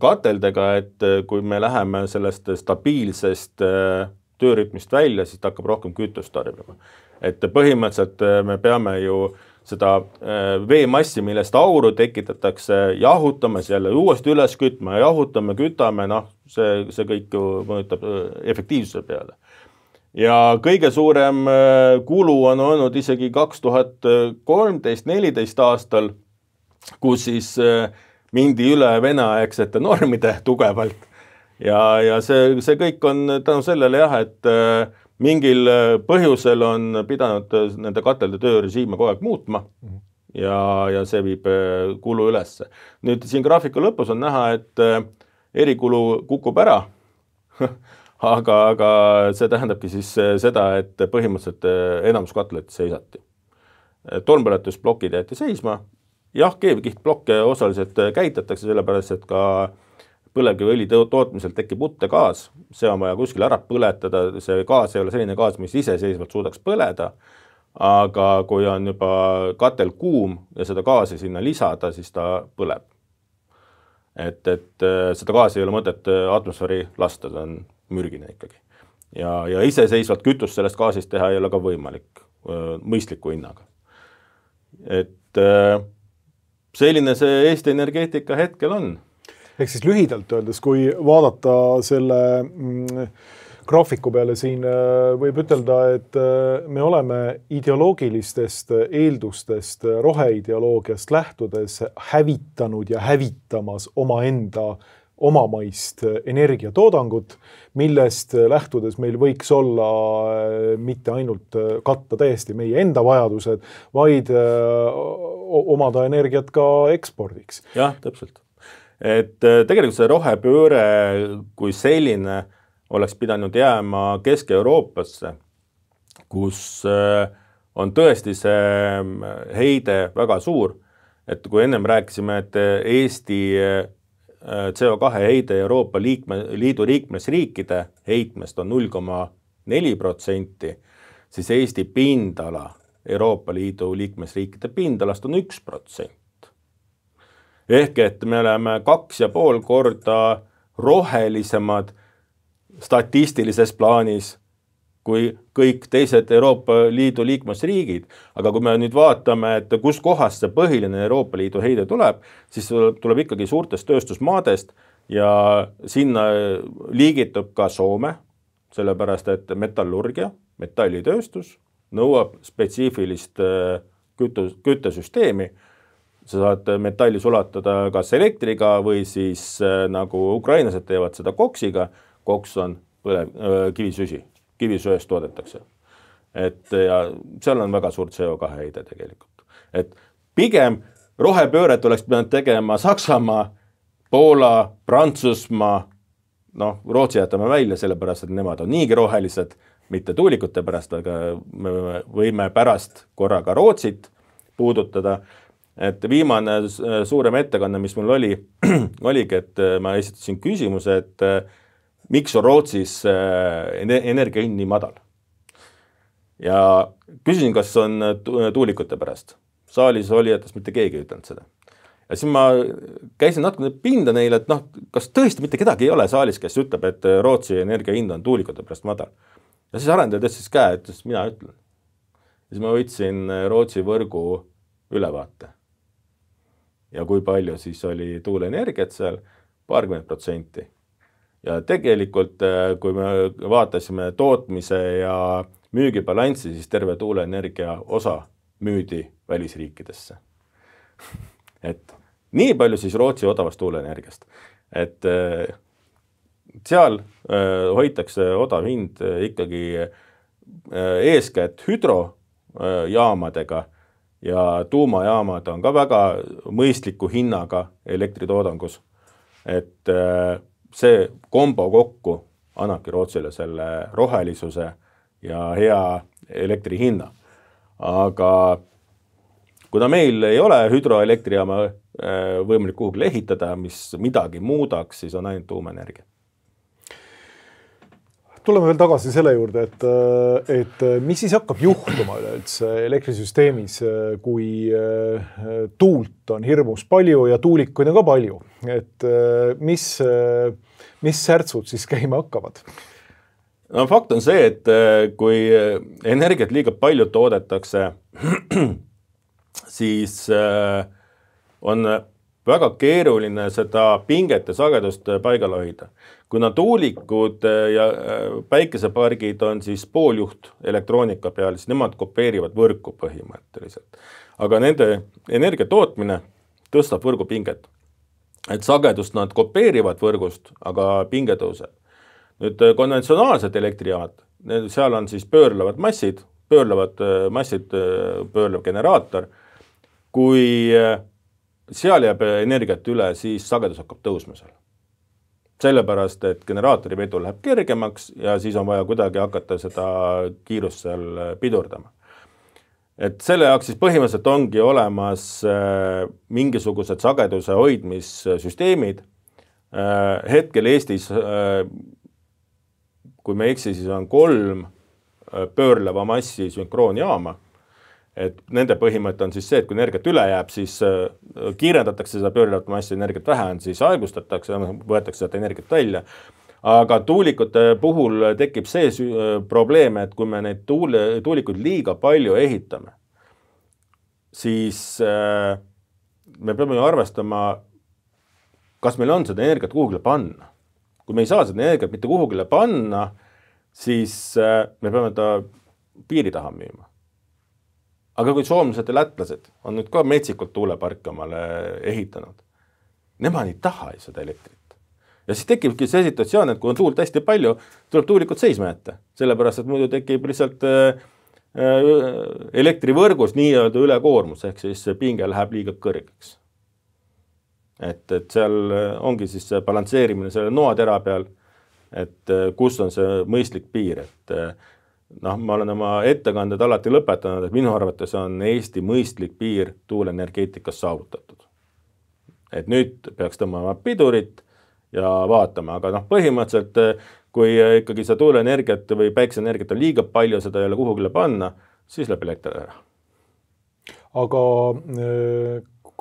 kateldega, et kui me läheme sellest stabiilsest töörütmist välja, siis ta hakkab rohkem kütust tarbima. Et põhimõtteliselt me peame ju seda veemassi, millest auru tekitatakse, jahutame selle uuesti üles kütma, jahutame, kütame, see kõik ju mõjutab efektiivsuse peale. Ja kõige suurem kulu on olnud isegi 2013-14 aastal, kus siis mindi üle veneaegsete normide tugevalt. Ja see kõik on tänu sellele jah, et mingil põhjusel on pidanud nende katelde töörežiime kogu aeg muutma ja see viib kulu ülesse. Nüüd siin graafiku lõpus on näha, et erikulu kukub ära, aga see tähendabki siis seda, et põhimõtteliselt enamus katlet seisati. Tornpõletusblokid jäeti seisma. Jah, keevkihtblokke osaliselt käitatakse sellepärast, et ka põlevkiviõli tootmisel tekib uttegaas. See on vaja kuskil ära põletada. See gaas ei ole selline gaas, mis iseseisvalt suudaks põleda. Aga kui on juba katel kuum ja seda gaasi sinna lisada, siis ta põleb. Et seda gaasi ei ole mõtet atmosfääri lasta, see on mürgine ikkagi. Ja iseseisvalt kütust sellest gaasist teha ei ole ka võimalik mõistliku hinnaga. Et selline see Eesti energeetika hetkel on. Ehk siis lühidalt öeldes, kui vaadata selle graafiku peale siin, võib ütelda, et me oleme ideoloogilistest eeldustest, roheideoloogiast lähtudes hävitanud ja hävitamas omaenda omamaist energiatoodangut, millest lähtudes meil võiks olla mitte ainult katta täiesti meie enda vajadused, vaid omada energiat ka ekspordiks. Jah, täpselt. Et tegelikult see rohepööre kui selline oleks pidanud jääma Kesk-Euroopasse, kus on tõesti see heide väga suur, et kui ennem rääkisime, et Eesti CO2 heide Euroopa Liidu liikmesriikide heitmest on 0,4%, siis Eesti pindala Euroopa Liidu liikmesriikide pindalast on 1%. Ehk et me oleme 2,5 korda rohelisemad statistilises plaanis kui kõik teised Euroopa Liidu liikmesriigid. Aga kui me nüüd vaatame, et kus kohast see põhiline Euroopa Liidu heide tuleb, siis tuleb ikkagi suurtest tööstusmaadest ja sinna liigitub ka Soome, sellepärast et metallurgia, metallitööstus nõuab spetsiifilist küttesüsteemi. Sa saad metalli sulatada kas elektriga või siis nagu ukrainlased teevad seda koksiga. Koks on kivisüsi. Kivisööst toodetakse. Ja seal on väga suur CO2 heide tegelikult. Et pigem rohepööret oleks pidanud tegema Saksamaa, Poola, Prantsusmaa, noh, Rootsi jätame välja, sellepärast, et nemad on niigi rohelised, mitte tuulikute pärast, aga me võime pärast korraga Rootsit puudutada. Et viimane suurem ettekanne, mis mul oligi, et ma esitasin küsimuse, et miks on Rootsis energia hind nii madal. Ja küsisin, kas on tuulikute pärast. Saalis olijatest mitte keegi ei ütelnud seda. Ja siis ma käisin natuke pinda neile, et noh, kas tõesti mitte kedagi ei ole saalis, kes ütleb, et Rootsi energia hind on tuulikute pärast madal. Ja siis arendaja tõstis käe, et mina ütlen. Ja siis ma võtsin Rootsi võrgu ülevaate. Ja kui palju siis oli tuuleenergiat seal, 20%. Ja tegelikult, kui me vaatasime tootmise ja müügibalanssi, siis terve tuuleenergia osa müüdi välisriikidesse. Et nii palju siis Rootsi odavast tuuleenergiast. Et seal hoitakse odav hind ikkagi eeskätt hüdrojaamadega ja tuumajaamad on ka väga mõistliku hinnaga elektritoodangus. Et see kombo kokku annabki Rootsile selle rohelisuse ja hea elektri hinna. Aga kuna meil ei ole hüdroelektrijaama võimalik kuhugi ehitada, mis midagi muudaks, siis on ainult tuumaenergia. Tuleme veel tagasi selle juurde, et mis siis hakkab juhtuma üleüldse elektrisüsteemis, kui tuult on hirmus palju ja tuulikuid on ka palju. Et mis särtsud siis käima hakkavad? No, fakt on see, et kui energiat liiga palju toodetakse, siis on väga keeruline seda pinget ja sagedust paigal hoida. Kuna tuulikud ja päikesepargid on siis pooljuht elektroonika peal, siis nemad kopeerivad võrku põhimõtteliselt. Aga nende energia tootmine tõstab võrgu pinget. Et sagedust nad kopeerivad võrgust, aga pinge tõuseb. Nüüd konventsionaalsed elektrijaamad, seal on siis pöörlevad massid, pöörlev generaator. Kui seal jääb energiat üle, siis sagedus hakkab tõusma seal. Sellepärast, et generaatori vedu läheb kergemaks ja siis on vaja kuidagi hakata seda kiirust seal pidurdama. Et selle jaoks siis põhimõtteliselt ongi olemas mingisugused sageduse hoidmissüsteemid. Hetkel Eestis, kui me eksi, siis on 3 pöörleva massi sünkroonjaama. Et nende põhimõte on siis see, et kui energiat üle jääb, siis kiirendatakse seda pöörlevat massi, energiat vähe on, siis aegustatakse, võetakse seda energiat välja. Aga tuulikute puhul tekib see probleem, et kui me neid tuulikuid liiga palju ehitame, siis me peame arvestama, kas meil on seda energiat kuhugile panna. Kui me ei saa seda energiat mitte kuhugile panna, siis me peame ta piiri taha müüma. Aga kui soomlased ja lätlased on nüüd ka metsikult tuuleparke omale ehitanud, nemad ei taha seda elektrit. Ja siis tekibki see situatsioon, et kui on tuult hästi palju, tuleb tuulikud seisma jätta. Sellepärast, et muidu tekib lihtsalt elektrivõrgus nii-öelda ülekoormus, ehk siis pinge läheb liiga kõrgeks. Et seal ongi siis see balansseerimine selle noatera peal, et kus on see mõistlik piir, et ma olen oma ettekanded alati lõpetanud, et minu arvates on Eesti mõistlik piir tuuleenergeetikas saavutatud. Et nüüd peaks tõmbama pidurit ja vaatama, aga põhimõtteliselt, kui ikkagi see tuuleenergiat või päikeseenergiat on liiga palju, seda ei ole kuhugile panna, siis läheb elekter ära. Aga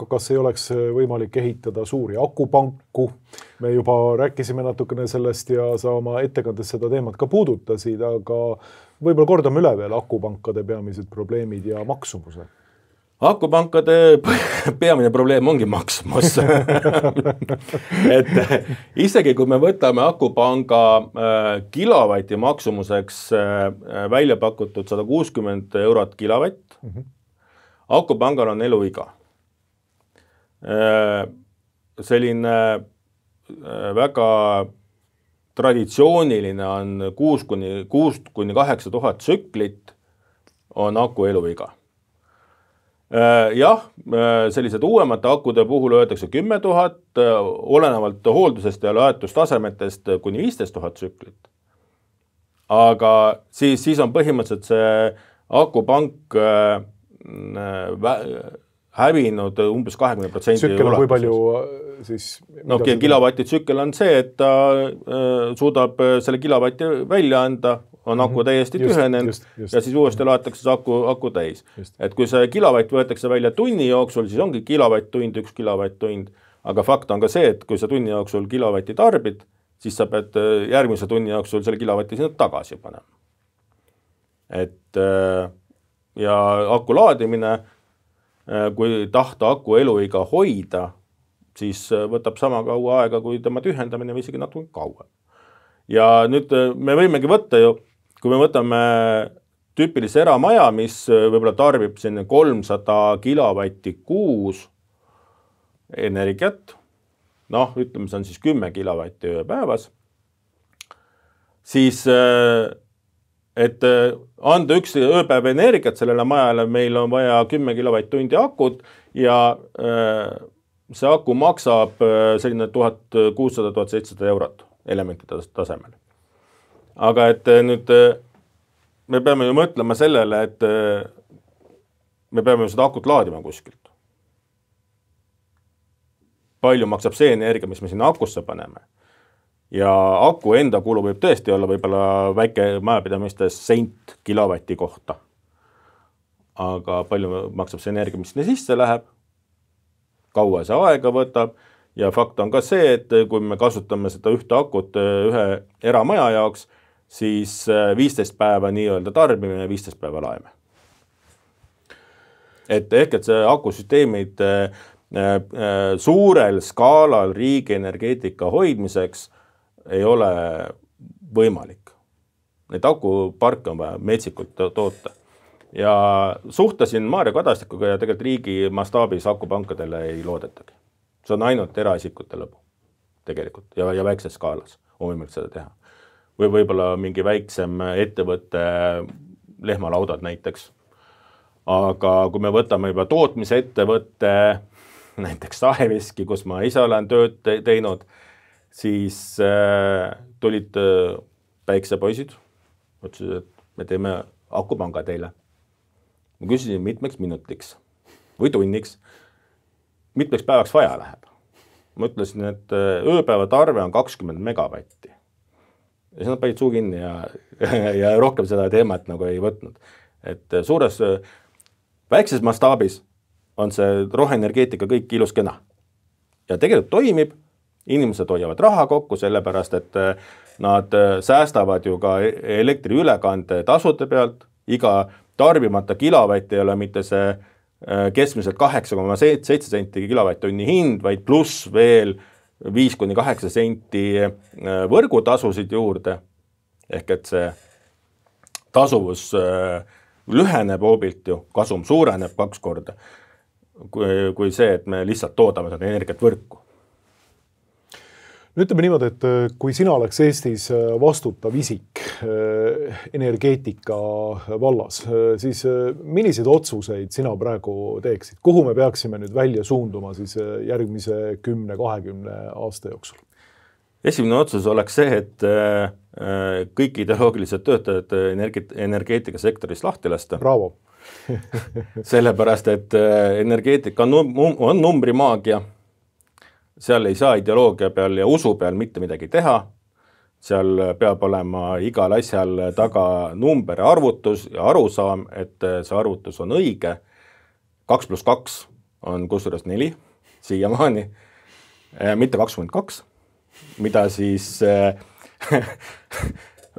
kas ei oleks võimalik ehitada suuri akupanku? Me juba rääkisime natukene sellest ja sa oma ettekandes seda teemat ka puudutasid, aga võib-olla kordame üle veel akupankade peamised probleemid ja maksumuse. Akupankade peamine probleem ongi maksumus. Et isegi kui me võtame akupanga kilovati maksumuseks välja pakutud 160 eurot kilovatt, akupangal on eluiga. Selline väga traditsiooniline on 6 kuni 8 000 tsüklit on aku eluiga. Jah, sellised uuemate akude puhul öeldakse 10 000, olenevalt hooldusest ja laetustasemetest kuni 15 000 tsüklit. Aga siis on põhimõtteliselt see akupank hävinud umbes 20% tsükkel on kui palju siis? No kilovati tsükkel on see, et ta suudab selle kilovati välja anda, on aku täiesti tühenenud ja siis uuesti laetakse see aku täis. Et kui see kilovatt võetakse välja tunni jooksul, siis ongi kilovatt-tund, 1 kilovatt-tund, aga fakt on ka see, et kui sa tunni jooksul kilovatti tarbid, siis sa pead järgmise tunni jooksul selle kilovatti sinna tagasi panema. Et ja aku laadimine, kui tahta aku eluiga hoida, siis võtab sama kaua aega kui tema tühendamine või isegi natuke kauem. Ja nüüd me võimegi võtta ju, kui me võtame tüüpilise eramaja, mis võib-olla tarbib 300 kilovatti kuus energiat, noh, ütleme, see on siis 10 kilovatti ööpäevas, siis et anda üks ööpäev energiat sellele majale, meil on vaja 10 kilovatt-tundi akut ja see aku maksab selline 1600-1700 eurot elementide tasemel. Aga et nüüd me peame ju mõtlema sellele, et me peame seda akut laadima kuskilt. Palju maksab see energia, mis me sinna akusse paneme. Ja aku enda kulu võib tõesti olla võib-olla väike majapidamistes sent kilovati kohta. Aga palju maksab see energia, mis sinna sisse läheb, kaua see aega võtab ja fakt on ka see, et kui me kasutame seda ühte akut ühe eramaja jaoks, siis 15 päeva nii-öelda tarbimine ja 15 päeva laeme. Et see akusüsteemid suurel skaalal riigi energeetika hoidmiseks ei ole võimalik. Need akuparke on vaja metsikult toota. Ja suhtasin Maarja Kadastikuga ja tegelikult riigi mastaabis akupankadele ei loodetagi. See on ainult eraisikute lõbu tegelikult ja väikses skaalas on võimalik seda teha. Või võib-olla mingi väiksem ettevõtte lehmalaudad näiteks. Aga kui me võtame juba tootmise ettevõtte, näiteks Saheveski, kus ma ise olen tööd teinud, siis tulid päiksepoisid, ütlesid, et me teeme akupanga teile. Ma küsisin mitmeks minutiks või tunniks, mitmeks päevaks vaja läheb. Ma ütlesin, et ööpäeva tarve on 20 megavatti. Ja siis nad panid suu kinni ja rohkem seda teemat nagu ei võtnud. Et suures, väikses mastaabis on see roheenergeetika kõik ilus kena. Ja tegelikult toimib, inimesed hoiavad raha kokku, sellepärast, et nad säästavad ju ka elektri ülekande tasude pealt. Iga tarbimata kilovatt ei ole mitte see keskmiselt 8,7 senti kilovatt-tunni hind, vaid pluss veel 5-8 senti võrgutasusid juurde. Ehk et see tasuvus lüheneb hoobilt ju, kasum suureneb 2 korda, kui see, et me lihtsalt toodame seda energiat võrku. Ütleme niimoodi, et kui sina oleks Eestis vastutav isik energeetika vallas, siis milliseid otsuseid sina praegu teeksid? Kuhu me peaksime nüüd välja suunduma siis järgmise 10-20 aasta jooksul? Esimene otsus oleks see, et kõik ideoloogilised töötajad energeetikasektoris lahti lasta. Bravo! Sellepärast, et energeetika on numbrimaagia. Seal ei saa ideoloogia peal ja usu peal mitte midagi teha. Seal peab olema igal asjal taga number ja arvutus ja arusaam, et see arvutus on õige. 2+2 on kusjuures 4 siiamaani, mitte 22, mida siis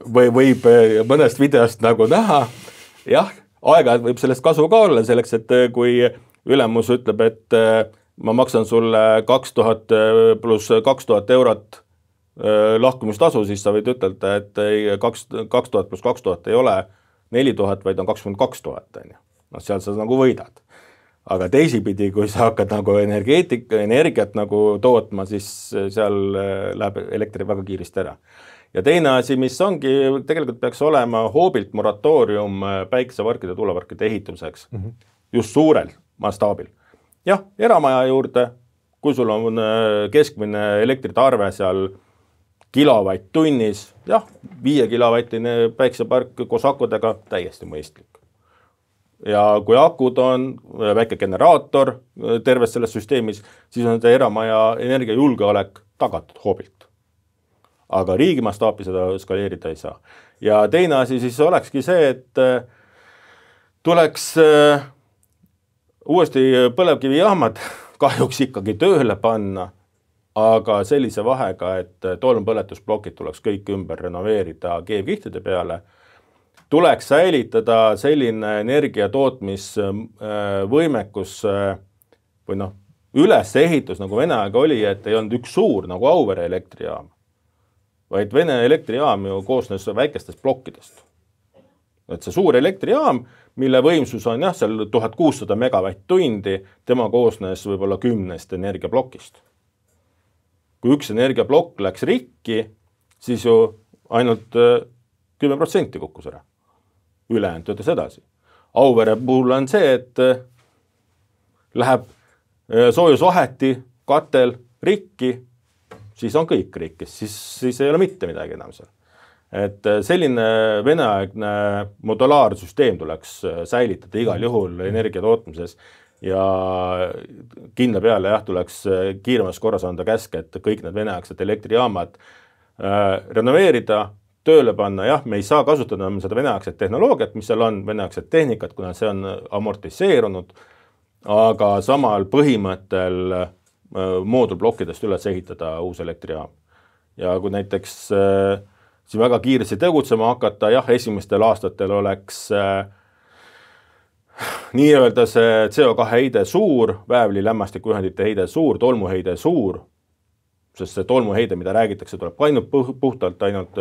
võib mõnest videost nagu näha. Jah, aeg-ajalt võib sellest kasu ka olla selleks, et kui ülemus ütleb, et ma maksan sulle 2000 pluss 2000 eurot lahkumistasu, siis sa võid ütelda, et 2000 pluss 2000 ei ole 4000, vaid on 22 000. No, seal sa nagu võidad. Aga teisipidi, kui sa hakkad nagu energiat nagu tootma, siis seal läheb elektri väga kiiresti ära. Ja teine asi, mis ongi, tegelikult peaks olema hoobilt moratoorium päikesevarkide ja tuulevarkide ehitumiseks. Just mastaabil. Jah, eramaja juurde, kui sul on keskmine elektritarve seal kilovatt tunnis, jah, 5 kilovatine päiksepark koos akudega täiesti mõistlik. Ja kui akud on väike generaator terves selles süsteemis, siis on see eramaja energiajulgeolek tagatud hoobilt. Aga riigi mastaapi seda skaleerida ei saa. Ja teine asi siis olekski see, et tuleks uuesti põlevkivijaamad kahjuks ikkagi tööle panna, aga sellise vahega, et tolmpõletusplokid tuleks kõik ümber renoveerida keevkihtide peale, tuleks säilitada selline energiatootmisvõimekus või ülesehitus, nagu Vene aega oli, et ei olnud üks suur nagu Auvere elektrijaam, vaid Vene elektrijaam ju koosnes väikestest plokkidest. Et see suur elektrijaam, mille võimsus on seal 1600 megavatt-tundi, tema koosnes võib-olla 10 energiaplokist. Kui üks energiaplokk läks rikki, siis ju ainult 10% kukkus ära. Ülejäänud töötas edasi. Auvere puhul on see, et läheb soojusvaheti, katel rikki, siis on kõik rikkis, siis ei ole mitte midagi enam seal. Et selline veneaegne modulaarsüsteem tuleks säilitada igal juhul energia tootmises ja kindla peale tuleks kiiremas korras anda käske, et kõik need veneaegsed elektrijaamad renoveerida, tööle panna, jah, me ei saa kasutada seda veneaegset tehnoloogiat, mis seal on, veneaegset tehnikat, kuna see on amortiseerunud, aga samal põhimõttel moodulplokkidest üles ehitada uus elektrijaam. Ja kui näiteks siin väga kiiresti tegutsema hakata, jah, esimestel aastatel oleks nii-öelda see CO2 heide suur, väävli lämmastikuühendite heide suur, tolmuheide suur, sest see tolmuheide, mida räägitakse, tuleb puhtalt ainult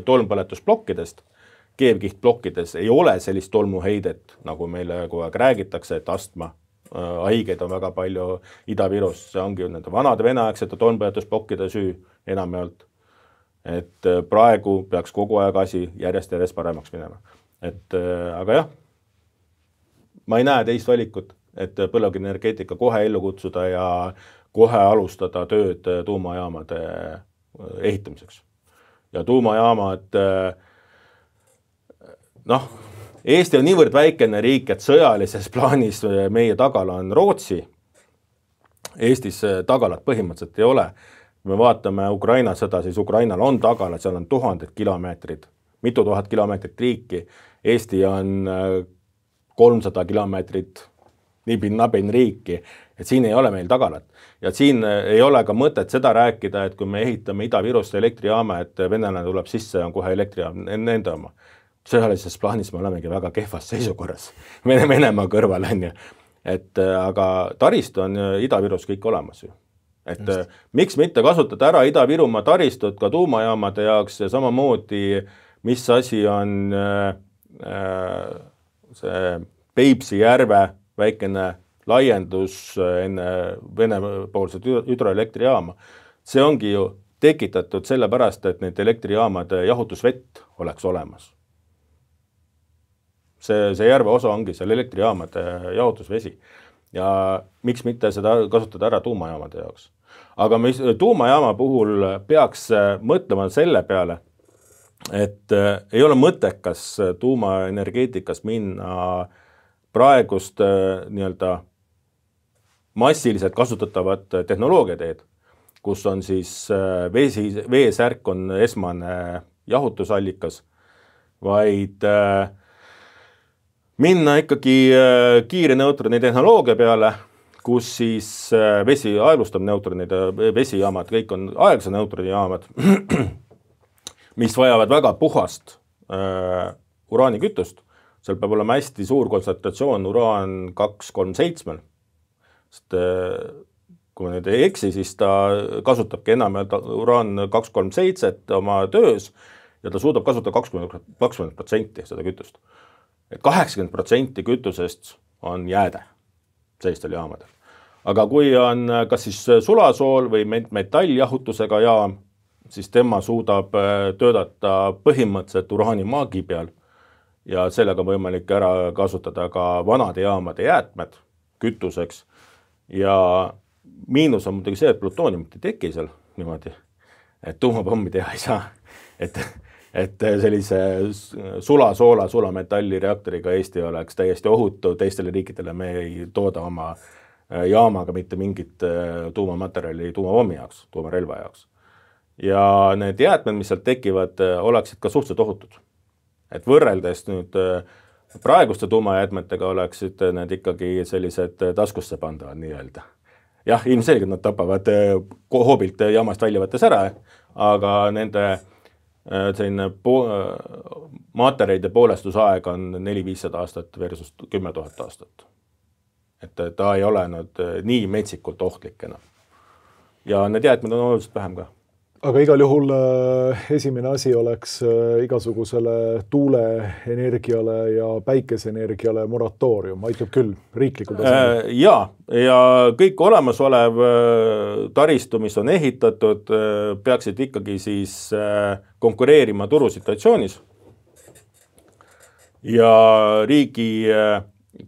tolmpõletusplokkidest. Keevkihtplokkides ei ole sellist tolmuheidet, nagu meile kogu aeg räägitakse, et astma haigeid on väga palju Ida-Virus, see ongi nende vanade veneaegsete tolmpõletusplokkide süü enamjaolt. Et praegu peaks kogu aeg asi järjest paremaks minema. Aga jah, ma ei näe teist valikut, et põlevkivienergeetika kohe ellu kutsuda ja kohe alustada tööd tuumajaamade ehitamiseks. Ja tuumajaamad, Eesti on niivõrd väikene riik, et sõjalises plaanis meie tagala on Rootsi. Eestis tagalat põhimõtteliselt ei ole. Me vaatame Ukraina sõda, siis Ukrainal on tagala, seal on 1000 kilomeetrid, mitu tuhat kilomeetrit riiki. Eesti on 300 kilomeetrit nibin-nabin riiki, et siin ei ole meil tagalat. Ja siin ei ole ka mõtet seda rääkida, et kui me ehitame Ida-Virusse elektrijaama, et venelane tuleb sisse ja on kohe elektrijaam nende oma. Sõjalises plaanis me olemegi väga kehvas seisukorras. Venemaa kõrval on ju. Aga taristu on Ida-Virus kõik olemas ju. Et miks mitte kasutada ära Ida-Virumaa taristut ka tuumajaamade jaoks ja samamoodi, mis asi on see Peipsi järve väikene laiendus enne Vene-poolset hüdroelektrijaama. See ongi ju tekitatud sellepärast, et need elektrijaamade jahutusvett oleks olemas. See järve osa ongi seal elektrijaamade jahutusvesi. Ja miks mitte seda kasutada ära tuumajaamade jaoks. Aga tuumajaama puhul peaks mõtlema selle peale, et ei ole mõttekas tuumaenergeetikas minna praegust nii-öelda massiliselt kasutatavat tehnoloogiateed, kus on siis veesärk on esmane jahutusallikas, vaid minna ikkagi kiire neutroni tehnoloogia peale, kus siis vesi aeglustab neutronid, vesijaamad, kõik on aeglase neutroni jaamad, mis vajavad väga puhast uraanikütust. Seal peab olema hästi suur kontsentratsioon uraan 237. Sest kui ma nüüd ei eksi, siis ta kasutabki enamjaolt uraan 237 oma töös ja ta suudab kasutada 20% seda kütust. 80% kütusest on jääde sellistel jaamadel. Aga kui on kas siis sulasool või metalljahutusega jaam, siis tema suudab töötada põhimõtteliselt uraani maagi peal ja sellega on võimalik ära kasutada ka vanade jaamade jäätmed kütuseks ja miinus on muidugi see, et plutooniumit ei teki seal niimoodi, et tuumapommi teha ei saa, et sellise sulasoola, sulametalli reaktoriga Eesti oleks täiesti ohutu, teistele riikidele me ei tooda oma jaamaga mitte mingit tuumamaterjali tuumapommi jaoks, tuumarelva jaoks. Ja need jäätmed, mis sealt tekivad, oleksid ka suhteliselt ohutud. Et võrreldes nüüd praeguste tuumajäätmetega oleksid need ikkagi sellised taskusse pandavad nii-öelda. Jah, ilmselgelt nad tapavad hoobilt jaamast välja võttes ära, aga nende selline materjalide poolestusaeg on 400-500 aastat versus 10 000 aastat. Et ta ei ole nii metsikult ohtlik enam. Ja need jäätmed on oluliselt vähem ka. Aga igal juhul esimene asi oleks igasugusele tuuleenergiale ja päikeseenergiale moratoorium, aitab küll riiklikul tasandil. Ja kõik olemasolev taristu, mis on ehitatud, peaksid ikkagi siis konkureerima turusituatsioonis ja riigi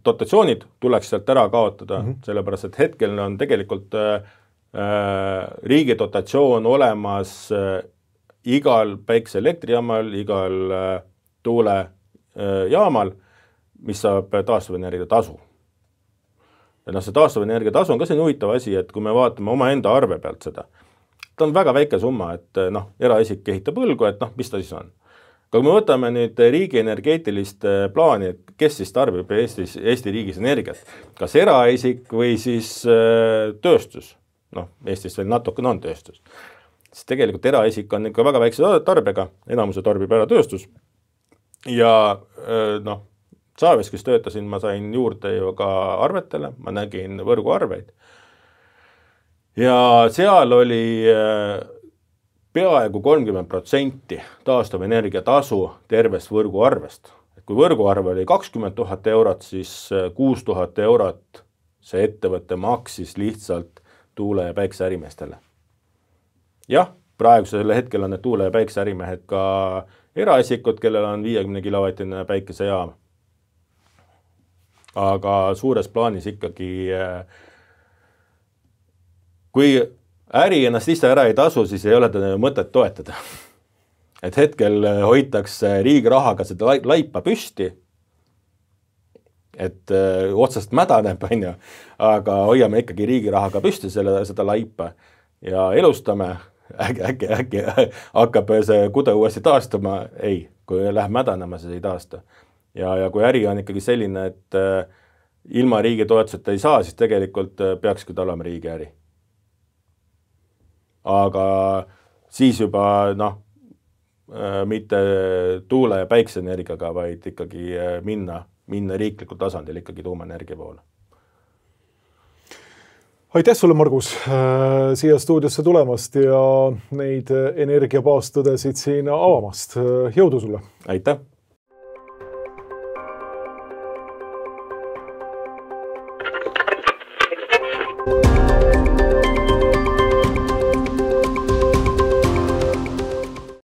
dotatsioonid tuleks sealt ära kaotada, sellepärast et hetkel on tegelikult riigi dotatsioon olemas igal päikeseelektrijaamal, igal tuulejaamal, mis saab taastuvenergia tasu. Ja see taastuvenergia tasu on ka selline huvitav asi, et kui me vaatame oma enda arve pealt seda, ta on väga väike summa, et eraisik ehitab õlgu, et mis ta siis on. Aga kui me võtame nüüd riigi energeetilist plaani, et kes siis tarbib Eesti riigis energiat, kas eraisik või siis tööstus, Eestis veel natukene on tööstus, siis tegelikult eraisik on ikka väga väikse tarbega, enamuse tarbib ära tööstus ja Saaves, kes töötasin, ma sain juurde ju ka arvetele, ma nägin võrguarveid ja seal oli peaaegu 30% taastuvenergia tasu tervest võrguarvest. Kui võrguarve oli 20 000 eurot, siis 6 000 eurot see ettevõte maksis lihtsalt tuule- ja päikseärimeestele. Jah, praegusel hetkel on need tuule- ja päikseärimehed ka eraisikud, kellel on 50 kilovatine päikesejaam. Aga suures plaanis ikkagi, kui äri ennast ise ära ei tasu, siis ei ole ta mõtet toetada. Et hetkel hoitakse riigi rahaga seda laipa püsti, et otsast mädaneb, aga hoiame ikkagi riigi rahaga püsti seda laipa ja elustame, äkki hakkab see kude uuesti taastama, ei, kui läheb mädanema, siis ei taasta. Ja kui äri on ikkagi selline, et ilma riigi toetuseta ei saa, siis tegelikult peakski ta olema riigi äri. Aga siis juba mitte tuule- ja päikseenergiaga, vaid ikkagi minna riiklikul tasandil ikkagi tuumaenergia poole. Aitäh sulle, Margus, siia stuudiosse tulemast ja neid energiabaastõdesid siin avamast. Jõudu sulle! Aitäh! you